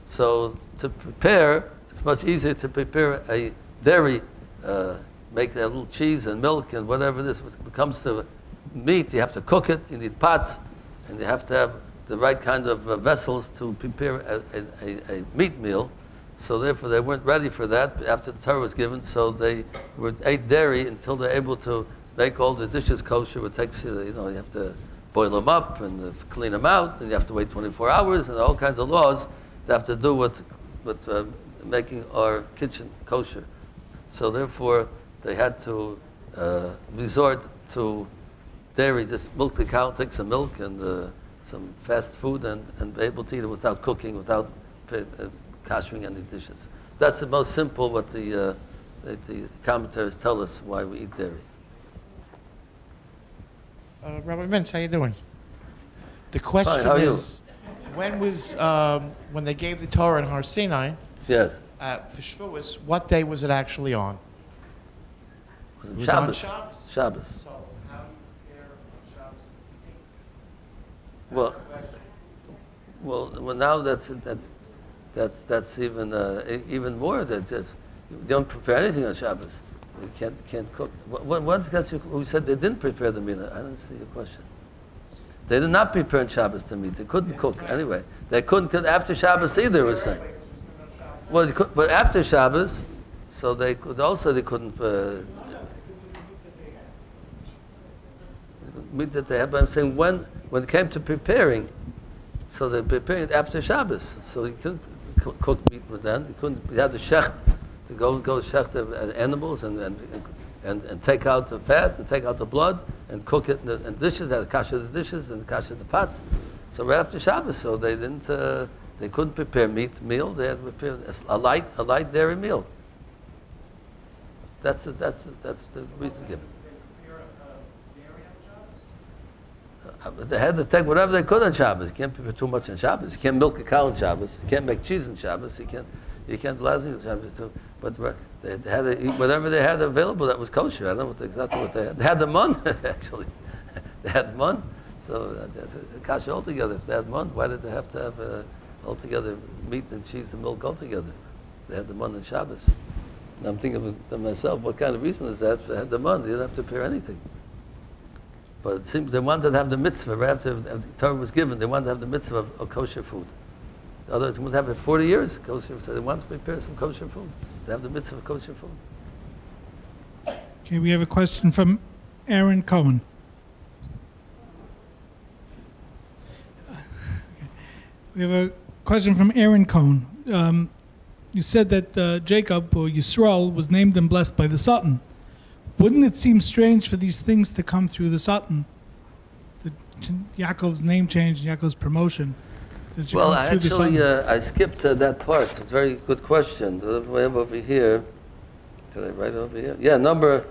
So, to prepare, it's much easier to prepare a dairy, make a little cheese and milk and whatever it is. When it comes to meat, you have to cook it. You need pots, and you have to have the right kind of vessels to prepare a meat meal. So, therefore, they weren't ready for that after the Torah was given. So, they ate dairy until they're able to make all the dishes kosher. It takes, you have to boil them up and clean them out, and you have to wait 24 hours, and all kinds of laws that have to do with making our kitchen kosher. So therefore, they had to resort to dairy, just milk the cow, take some milk and some fast food, and be able to eat it without cooking, without koshering any dishes. That's the most simple, what the commentaries tell us why we eat dairy. Rabbi Mintz, how you doing? The question is, when they gave the Torah in Har Sinai, yes, for Shavuos, what day was it actually on? It was Shabbos. Shabbos. Shabbos. So how do you prepare on Shabbos? Well, now that's even more. That just you don't prepare anything on Shabbos. You can't cook. Once we said they didn't prepare the meat. I didn't see your question. They did not prepare on Shabbos the meat. They couldn't cook anyway. They couldn't cook after Shabbos either. We're saying. Well, but after Shabbos, so they couldn't. Meat that they had. But I'm saying when it came to preparing, so they're preparing it after Shabbos. So you couldn't cook meat with that. You had the shecht. To go shecht animals and take out the fat and take out the blood and cook it in dishes, had to kasher the dishes and kasher the pots. So right after Shabbos, so they didn't, they couldn't prepare meal. They had to prepare a light dairy meal. That's the reason given. They had to take whatever they could on Shabbos. You can't prepare too much on Shabbos. You can't milk a cow on Shabbos. You can't make cheese on Shabbos. You can't do a lot of things on Shabbos too. But they had to eat whatever they had available that was kosher. I don't know exactly what they had. They had the mun, actually. They had mun. So it's a kasha altogether. If they had mun, why did they have to have altogether meat and cheese and milk altogether? They had the mun on Shabbos. And I'm thinking to myself, what kind of reason is that? If they had the mun, they didn't have to prepare anything. But it seems they wanted to have the mitzvah right after the Torah was given. They wanted to have the mitzvah of kosher food. Otherwise, they would have it 40 years. Kosher, so they want to prepare some kosher food. To have the mitzvah of kosher food. Okay, we have a question from Aaron Cohen. We have a question from Aaron Cohn. You said that Jacob, or Yisrael, was named and blessed by the Satan. Wouldn't it seem strange for these things to come through the Satan? Yaakov's name change and Yaakov's promotion. Well, I skipped that part. It's a very good question. We have over here. Did I write over here? Yeah, number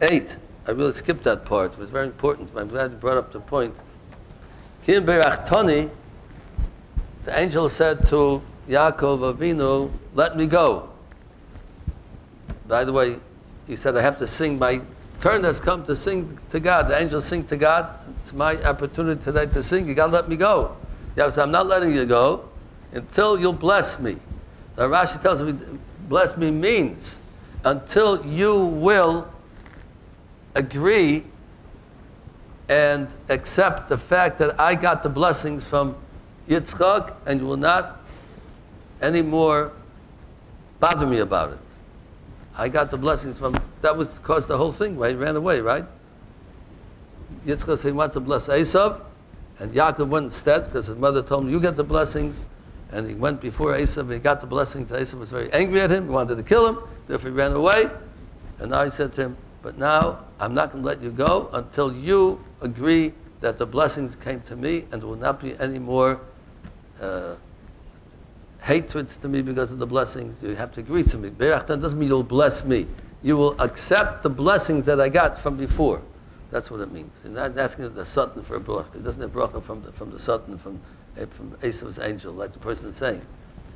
8. I really skipped that part. It was very important. I'm glad you brought up the point. Kim Berachtoni, the angel said to Yaakov Avinu, "Let me go." By the way, he said, "I have to sing. My turn has come to sing to God." The angels sing to God. It's my opportunity today to sing. You got to let me go. Yaakov said, "I'm not letting you go until you'll bless me." Now Rashi tells me, bless me means until you will agree and accept the fact that I got the blessings from Yitzchak, and you will not anymore bother me about it. I got the blessings from, that was caused the whole thing, right? He ran away, right? Yitzchak said he wants to bless Esau, and Yaakov went instead because his mother told him, you get the blessings. And he went before Esau, and he got the blessings. Esau was very angry at him, he wanted to kill him, therefore he ran away. And now he said to him, but now I'm not going to let you go until you agree that the blessings came to me and there will not be any more hatreds to me because of the blessings. You have to agree to me. Berachtan doesn't mean you'll bless me. You will accept the blessings that I got from before. That's what it means. You're not asking the Satan for a bracha. He doesn't have bracha from the Satan, from Esau's angel, like the person is saying.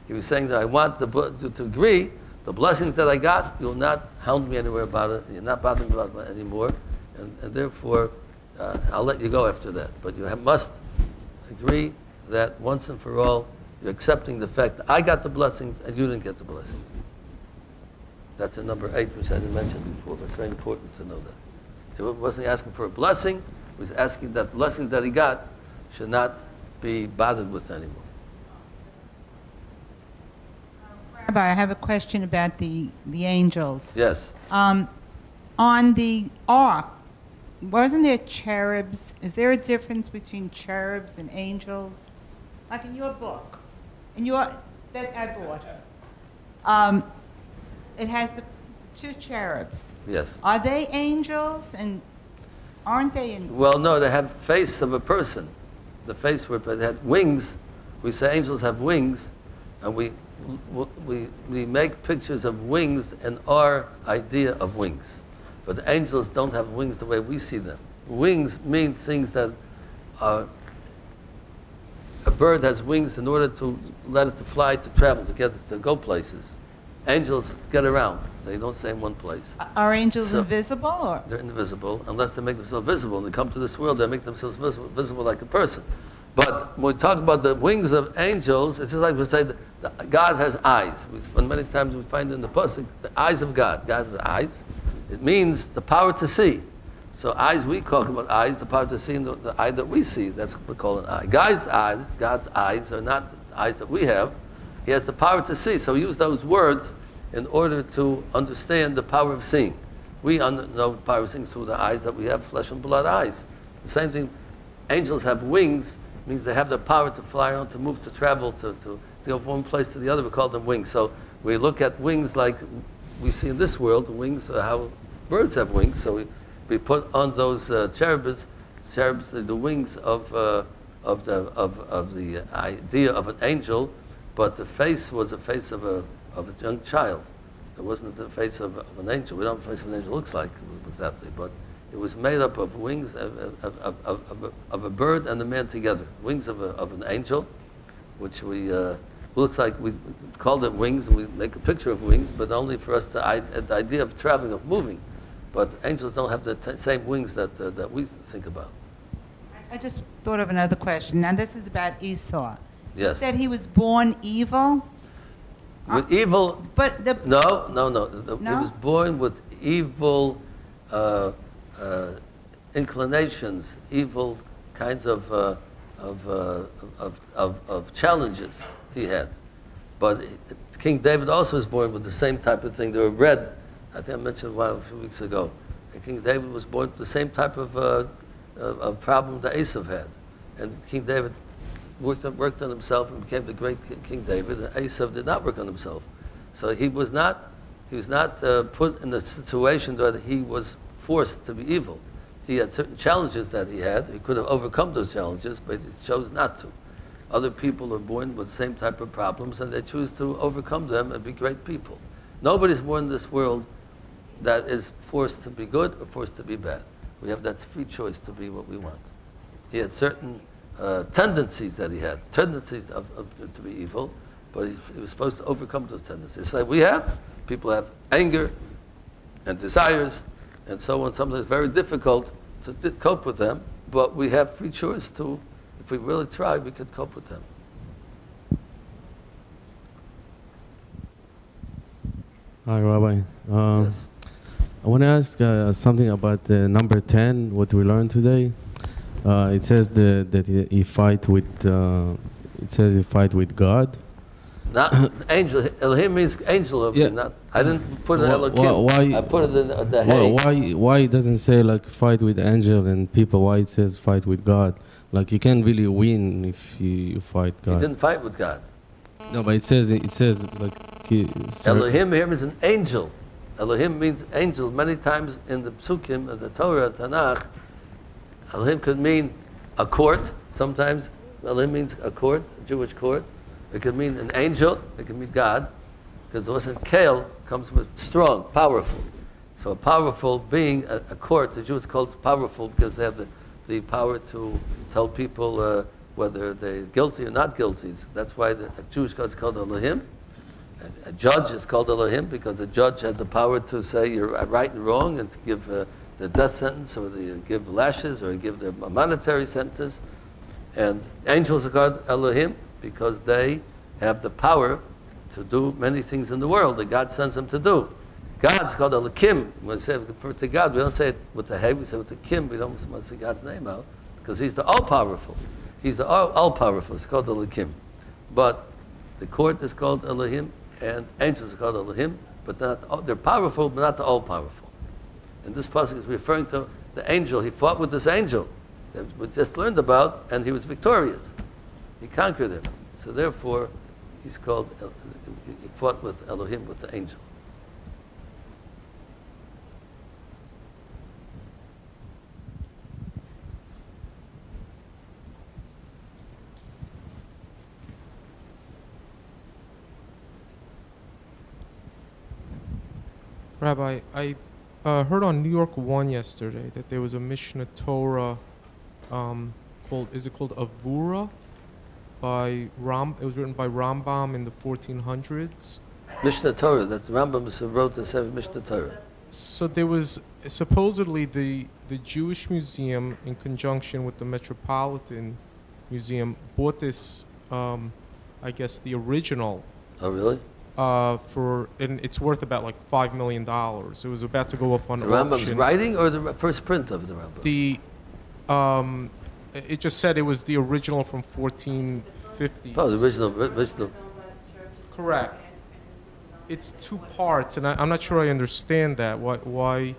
He was saying that I want to agree, the blessings that I got, you will not hound me anywhere about it, you're not bothering me about it anymore, and therefore I'll let you go after that. But you must agree that once and for all, you're accepting the fact that I got the blessings and you didn't get the blessings. That's in number 8, which I didn't mention before, but it's very important to know that. He wasn't asking for a blessing, he was asking that blessings that he got should not be bothered with anymore. Rabbi, I have a question about the angels. Yes. On the ark, wasn't there cherubs? Is there a difference between cherubs and angels? Like in your book, that I bought, it has the 2 cherubs. Yes. Are they angels, and aren't they? Well, no, they have face of a person. The face where it had wings. We say angels have wings, and we make pictures of wings in our idea of wings. But the angels don't have wings the way we see them. Wings mean things that are, a bird has wings in order to let it to fly, to travel, to go places. Angels get around. They don't stay in one place. Are angels invisible? Or? They're invisible, unless they make themselves visible. When they come to this world, they make themselves visible like a person. But when we talk about the wings of angels, it's just like we say that God has eyes. Many times we find in the pasuk the eyes of God. God has eyes. It means the power to see. So eyes, we talk about eyes, the power to see, and the eye that we see. That's what we call an eye. God's eyes are not the eyes that we have. He has the power to see. So we use those words in order to understand the power of seeing. We know the power of seeing through the eyes that we have, flesh and blood eyes. The same thing, angels have wings, means they have the power to fly around, to move, to travel, to go from one place to the other. We call them wings. So we look at wings like we see in this world, wings, how birds have wings. So we put on those cherubs, the wings of the idea of an angel, but the face was the face of a young child. It wasn't the face of an angel. We don't know what the face of an angel looks like exactly, but it was made up of wings of a bird and a man together. Wings of an angel, which looks like we called it wings, and we make a picture of wings, but only for us the idea of traveling, of moving. But angels don't have the same wings that we think about. I just thought of another question. Now this is about Esau. Yes. You said he was born evil? With evil? But No. No? He was born with evil inclinations, evil kinds of challenges he had. But King David also was born with the same type of thing. They were red. I think I mentioned a few weeks ago. And King David was born with the same type of problem that Esau had. And King David worked on himself and became the great King David. And Esau did not work on himself. So he was not put in a situation that he was forced to be evil. He had certain challenges that he had. He could have overcome those challenges, but he chose not to. Other people are born with the same type of problems, and they choose to overcome them and be great people. Nobody's born in this world that is forced to be good or forced to be bad. We have that free choice to be what we want. He had certain tendencies that he had, tendencies to be evil, but he was supposed to overcome those tendencies. So we have, people have anger and desires and so on. Sometimes it's very difficult to cope with them, but we have free choice to, if we really try, we could cope with them. Hi, Rabbi. Yes. I want to ask something about number 10, what we learned today. It says that he fight with. It says he fight with God. Not angel. Elohim means angel of not. I didn't put it in Elohim. Why? I put it in the hay. Why it doesn't say like fight with angel and people? Why it says fight with God? Like you can't really win if you fight God. He didn't fight with God. No, but it says like. Elohim here means an angel. Elohim means angel. Many times in the Psukim, in the Torah, Tanakh, Elohim could mean a court. Sometimes Elohim means a court, a Jewish court. It could mean an angel. It could mean God. Because the word Kael comes with strong, powerful. So a powerful being, a court, the Jews call it powerful because they have the power to tell people whether they're guilty or not guilty. That's why the Jewish God is called Elohim. A judge is called Elohim because the judge has the power to say you're right and wrong and to give the death sentence or give lashes or give the monetary sentence. And angels are called Elohim because they have the power to do many things in the world that God sends them to do. God's called Elohim. When we say refer to God, we don't say it with the hey, we say it with the Kim. We don't want to say God's name out because He's the all-powerful. He's the all-powerful. It's called Elohim. But the court is called Elohim. And angels are called Elohim, but they're powerful, but not the all-powerful. And this passage is referring to the angel. He fought with this angel that we just learned about, and he was victorious. He conquered him. So therefore, he's called, he fought with Elohim, with the angel. Rabbi, I heard on New York One yesterday that there was a Mishnah Torah called Oorah by it was written by Rambam in the 1400s. Mishnah Torah, that's Rambam wrote the seven Mishnah Torah. So there was supposedly the Jewish Museum in conjunction with the Metropolitan Museum bought this, I guess the original. Oh, really? And it's worth about like $5 million. It was about to go up on the auction. Rambam's writing or the first print of the Rambam? It just said it was the original from 1450. Oh, the original. Correct. It's two parts, and I'm not sure I understand that. Why?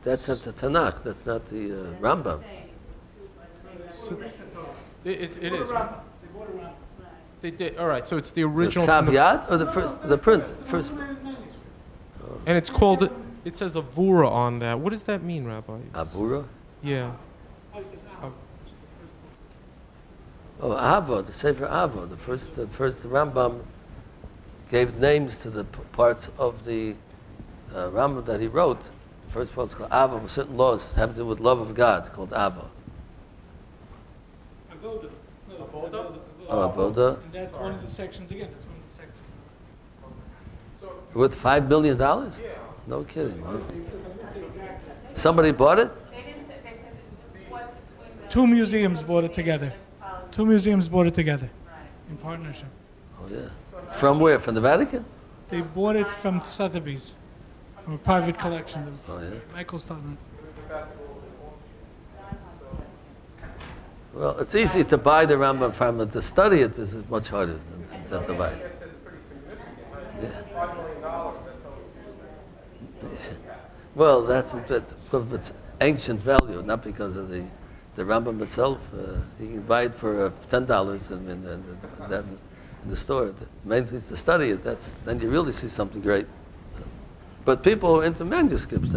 That's not the Tanakh. That's not the Rambam. So, it is. They did. All right. So it's the original. The Tzav or the print? First. And it's called. It says Oorah on that. What does that mean, Rabbi? Oorah? Yeah. Oh, Avo, the Sefer Avo. The first Rambam gave names to the parts of the Rambam that he wrote. The first part is called Avo. Certain laws have to do with love of God. It's called Avo. Avoda. No, Avoda. Oh, Avoda. And that's one of the sections again. That's one of the sections. So worth $5 million? Yeah. No kidding. Huh? Somebody bought it? Two museums bought it together. Two museums bought it together in partnership. Oh, yeah. From where? From the Vatican? They bought it from Sotheby's, from a private collection. That was Oh, yeah. Michael Stutman. Well, it's easy to buy the Rambam from it. To study it is much harder than to buy it. Yeah. Well, that's because of its ancient value, not because of the Rambam itself. You can buy it for $10 in the store. The main thing is to study it. Then you really see something great. But people who are into manuscripts,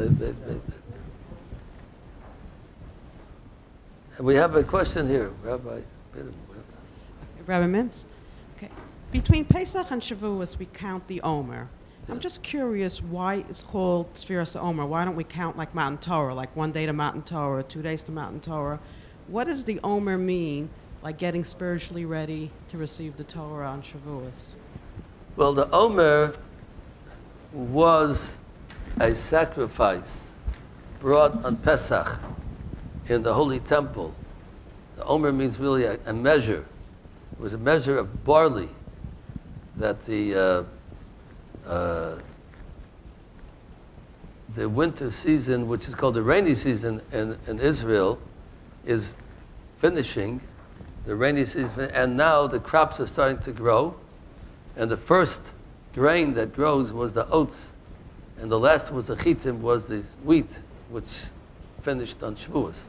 we have a question here, Rabbi. Rabbi Mintz. Okay. Between Pesach and Shavuos, we count the Omer. I'm just curious why it's called Sfiras Omer. Why don't we count like Matan Torah, like 1 day to Matan Torah, 2 days to Matan Torah? What does the Omer mean, like getting spiritually ready to receive the Torah on Shavuos? Well, the Omer was a sacrifice brought on Pesach in the Holy Temple. The Omer means really a measure. It was a measure of barley that the winter season, which is called the rainy season in Israel, is finishing, the rainy season, and now the crops are starting to grow, and the first grain that grows was the oats, and the last was the chitim, was the wheat, which finished on Shavuos.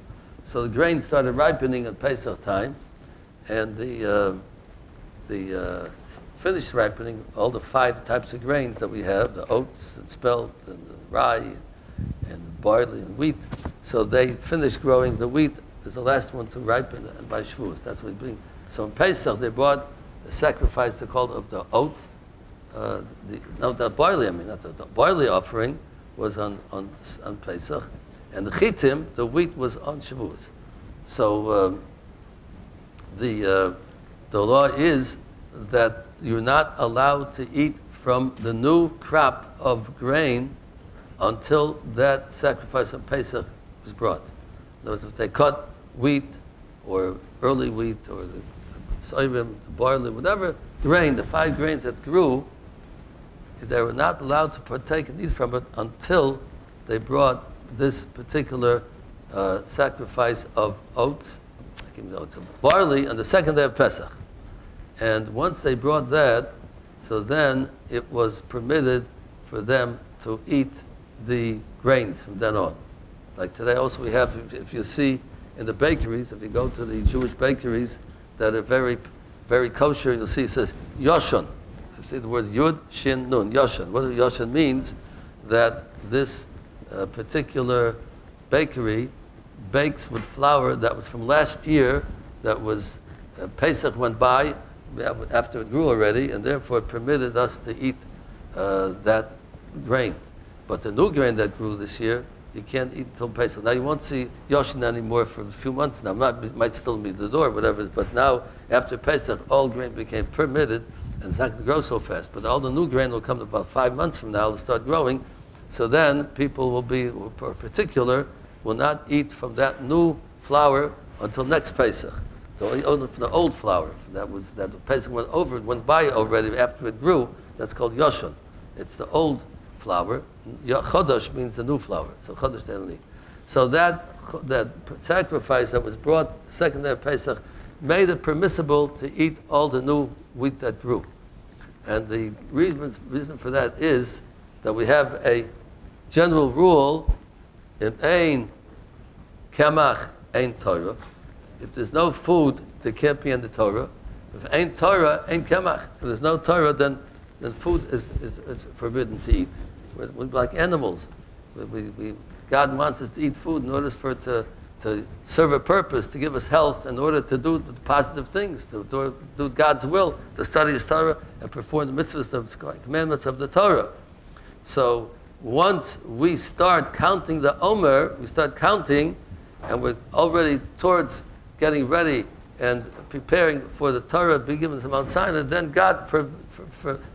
So the grain started ripening at Pesach time, and the finished ripening, all the 5 types of grains that we have, the oats and spelt and the rye and barley and wheat. So they finished growing. The wheat is the last one to ripen by Shavuos. That's what we bring. So in Pesach they brought the sacrifice they called of the oat. The barley, not the barley offering was on Pesach. And the chitim, the wheat, was on Shavuos. So the law is that you're not allowed to eat from the new crop of grain until that sacrifice on Pesach is brought. In other words, if they cut wheat or early wheat or the soybean, the barley, whatever grain, the 5 grains that grew, they were not allowed to partake and eat from it until they brought this particular sacrifice of oats, of barley, on the 2nd day of Pesach. And once they brought that, so then it was permitted for them to eat the grains from then on. Like today also we have, if you see in the bakeries, if you go to the Jewish bakeries that are very, very kosher, you'll see it says Yoshon. You see the words Yud, Shin, Nun, Yoshon. What Yoshon means? That this particular bakery bakes with flour that was from last year, that was, Pesach went by, after it grew already, and therefore it permitted us to eat that grain. But the new grain that grew this year, you can't eat until Pesach. Now you won't see Yoshin anymore for a few months now. It might still be the door, whatever. But now, after Pesach, all grain became permitted, and it's not going to grow so fast. But all the new grain will come about 5 months from now to start growing. So then people will be, in particular, will not eat from that new flour until next Pesach. Only from the old flour. That Pesach went by already after it grew. That's called Yoshon. It's the old flour. Chodesh means the new flour. So Chodesh they don't eat. So that sacrifice that was brought the 2nd day of Pesach made it permissible to eat all the new wheat that grew. And the reason for that is that we have a general rule: in ein kemach, ein Torah. If there's no food, there can't be in the Torah. If ain't Torah, ain't kemach. If there's no Torah, then food is forbidden to eat. We're like animals. God wants us to eat food in order for it to serve a purpose, to give us health, in order to do the positive things, to do God's will, to study His Torah and perform the mitzvahs, the commandments of the Torah. So once we start counting the Omer, we start counting, and we're already towards getting ready and preparing for the Torah to be given to Mount Sinai, then God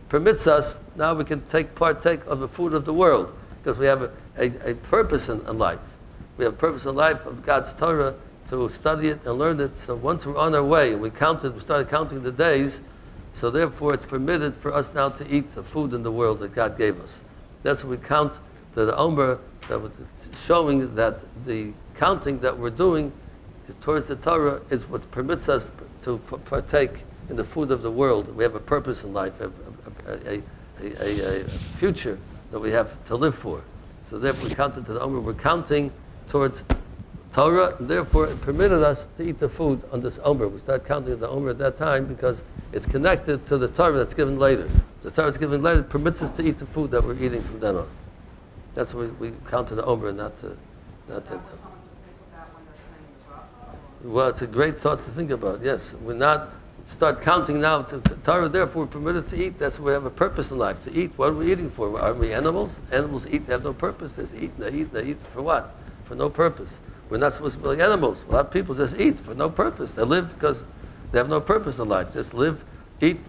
permits us, now we can partake of the food of the world, because we have a purpose in life. We have a purpose in life of God's Torah, to study it and learn it. So once we're on our way, we started counting the days, so therefore it's permitted for us now to eat the food in the world that God gave us. That's what we count the Omer, that was showing that the counting that we're doing is towards the Torah, is what permits us to partake in the food of the world. We have a purpose in life, a future that we have to live for. So therefore we counted to the Omer. We're counting towards Torah, and therefore it permitted us to eat the food on this Omer. We start counting the Omer at that time because it's connected to the Torah that's given later. The Torah that's given later permits us to eat the food that we're eating from then on. That's why we count to the Omer, not to. Well, it's a great thought to think about. Yes, we're not start counting now to Torah. Therefore, we're permitted to eat. That's why we have a purpose in life to eat. What are we eating for? Are we animals? Animals eat. They have no purpose. They eat. They eat. They eat for what? For no purpose. We're not supposed to be like animals. A lot of people just eat for no purpose. They live because they have no purpose in life. Just live, eat,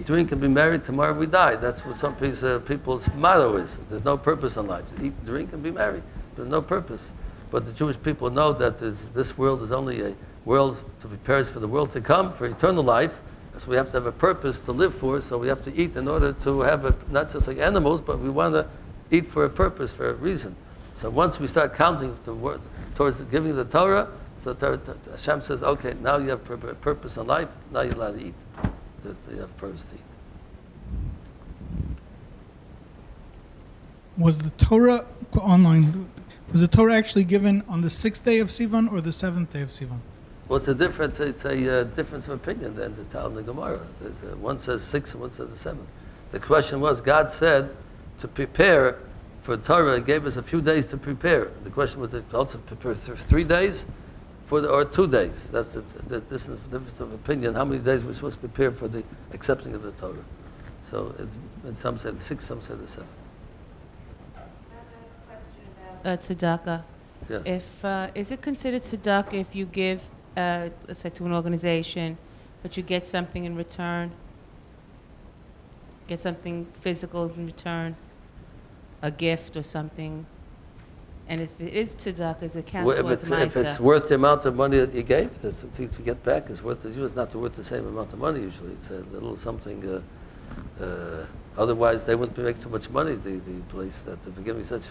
drink, and be married. Tomorrow we die. That's what some people's motto is. There's no purpose in life. Eat, drink, and be married. There's no purpose. But the Jewish people know that this world is only a world to prepare us for the world to come, for eternal life. So we have to have a purpose to live for. So we have to eat in order to have not just like animals, but we want to eat for a purpose, for a reason. So once we start counting towards giving the Torah, so Hashem says, okay, now you have purpose in life. Now you're allowed to eat. You have purpose to eat. Was the Torah online? Was the Torah actually given on the 6th day of Sivan or the 7th day of Sivan? What's the difference? It's a difference of opinion then, the Talmud and the Gemara. One says 6 and one says the 7th. The question was, God said to prepare for Torah, He gave us a few days to prepare. The question was, also prepare 3 days or 2 days. That's the difference of opinion. How many days we're supposed to prepare for the accepting of the Torah? So some say the 6, some say the 7. Tzedakah. Yes. If is it considered tzedakah if you give, let's say, to an organization, but you get something in return? Get something physical in return, a gift or something, and if it is tzedakah, is it counts towards ma'aseh? If it's worth the amount of money that you gave, that's something to get back. It's not worth the same amount of money usually. It's a little something. Otherwise, they wouldn't make too much money. The place that for giving such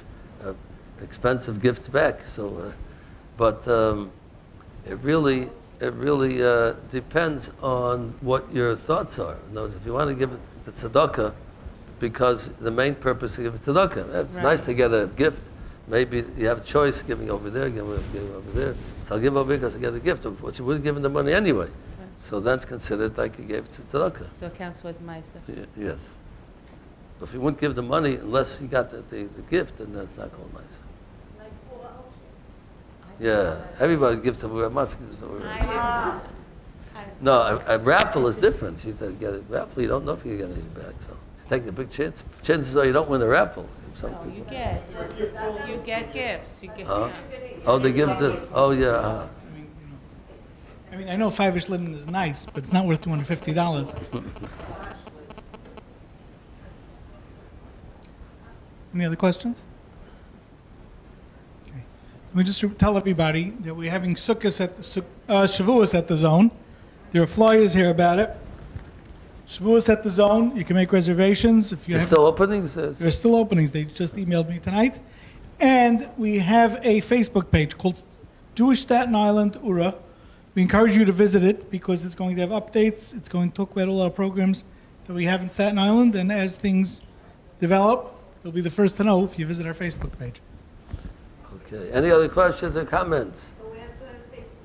expensive gifts back. So, but it really depends on what your thoughts are. In other words, if you want to give it to tzedakah, because the main purpose is to give it tzedakah. It's nice to get a gift. Maybe you have a choice, giving over there, giving over there. So I'll give over because I get a gift, but you wouldn't give them the money anyway. Right. So that's considered like you gave it to tzedakah. So it counts towards ma'aseh. Yes. But if you wouldn't give the money unless you got the gift, then that's not called ma'aseh. Yeah, everybody gives to Oorah. No, a raffle is different. She said, get a raffle, you don't know if you get anything back. So it's taking a big chance. Chances are you don't win a raffle. You get gifts. You get. Oh, they give this. Oh, yeah. I mean, I know 5-ish living is nice, but it's not worth $250. Any other questions? Let me just tell everybody that we're having Shavuos at the Zone. There are flyers here about it. Shavuos at the Zone. You can make reservations. If you still openings? There are still openings. They just emailed me tonight. And we have a Facebook page called Jewish Staten Island Oorah. We encourage you to visit it because it's going to have updates. It's going to talk about all our programs that we have in Staten Island. And as things develop, you'll be the first to know if you visit our Facebook page. Okay. Any other questions or comments? We have to have Facebook.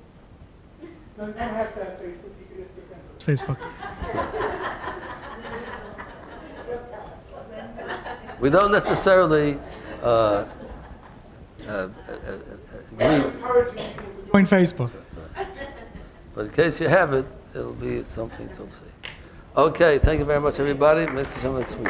No, you don't have to have Facebook. You can just get Facebook. We don't necessarily Join Facebook. But in case you have it, it'll be something to see. Okay. Thank you very much, everybody. Next week.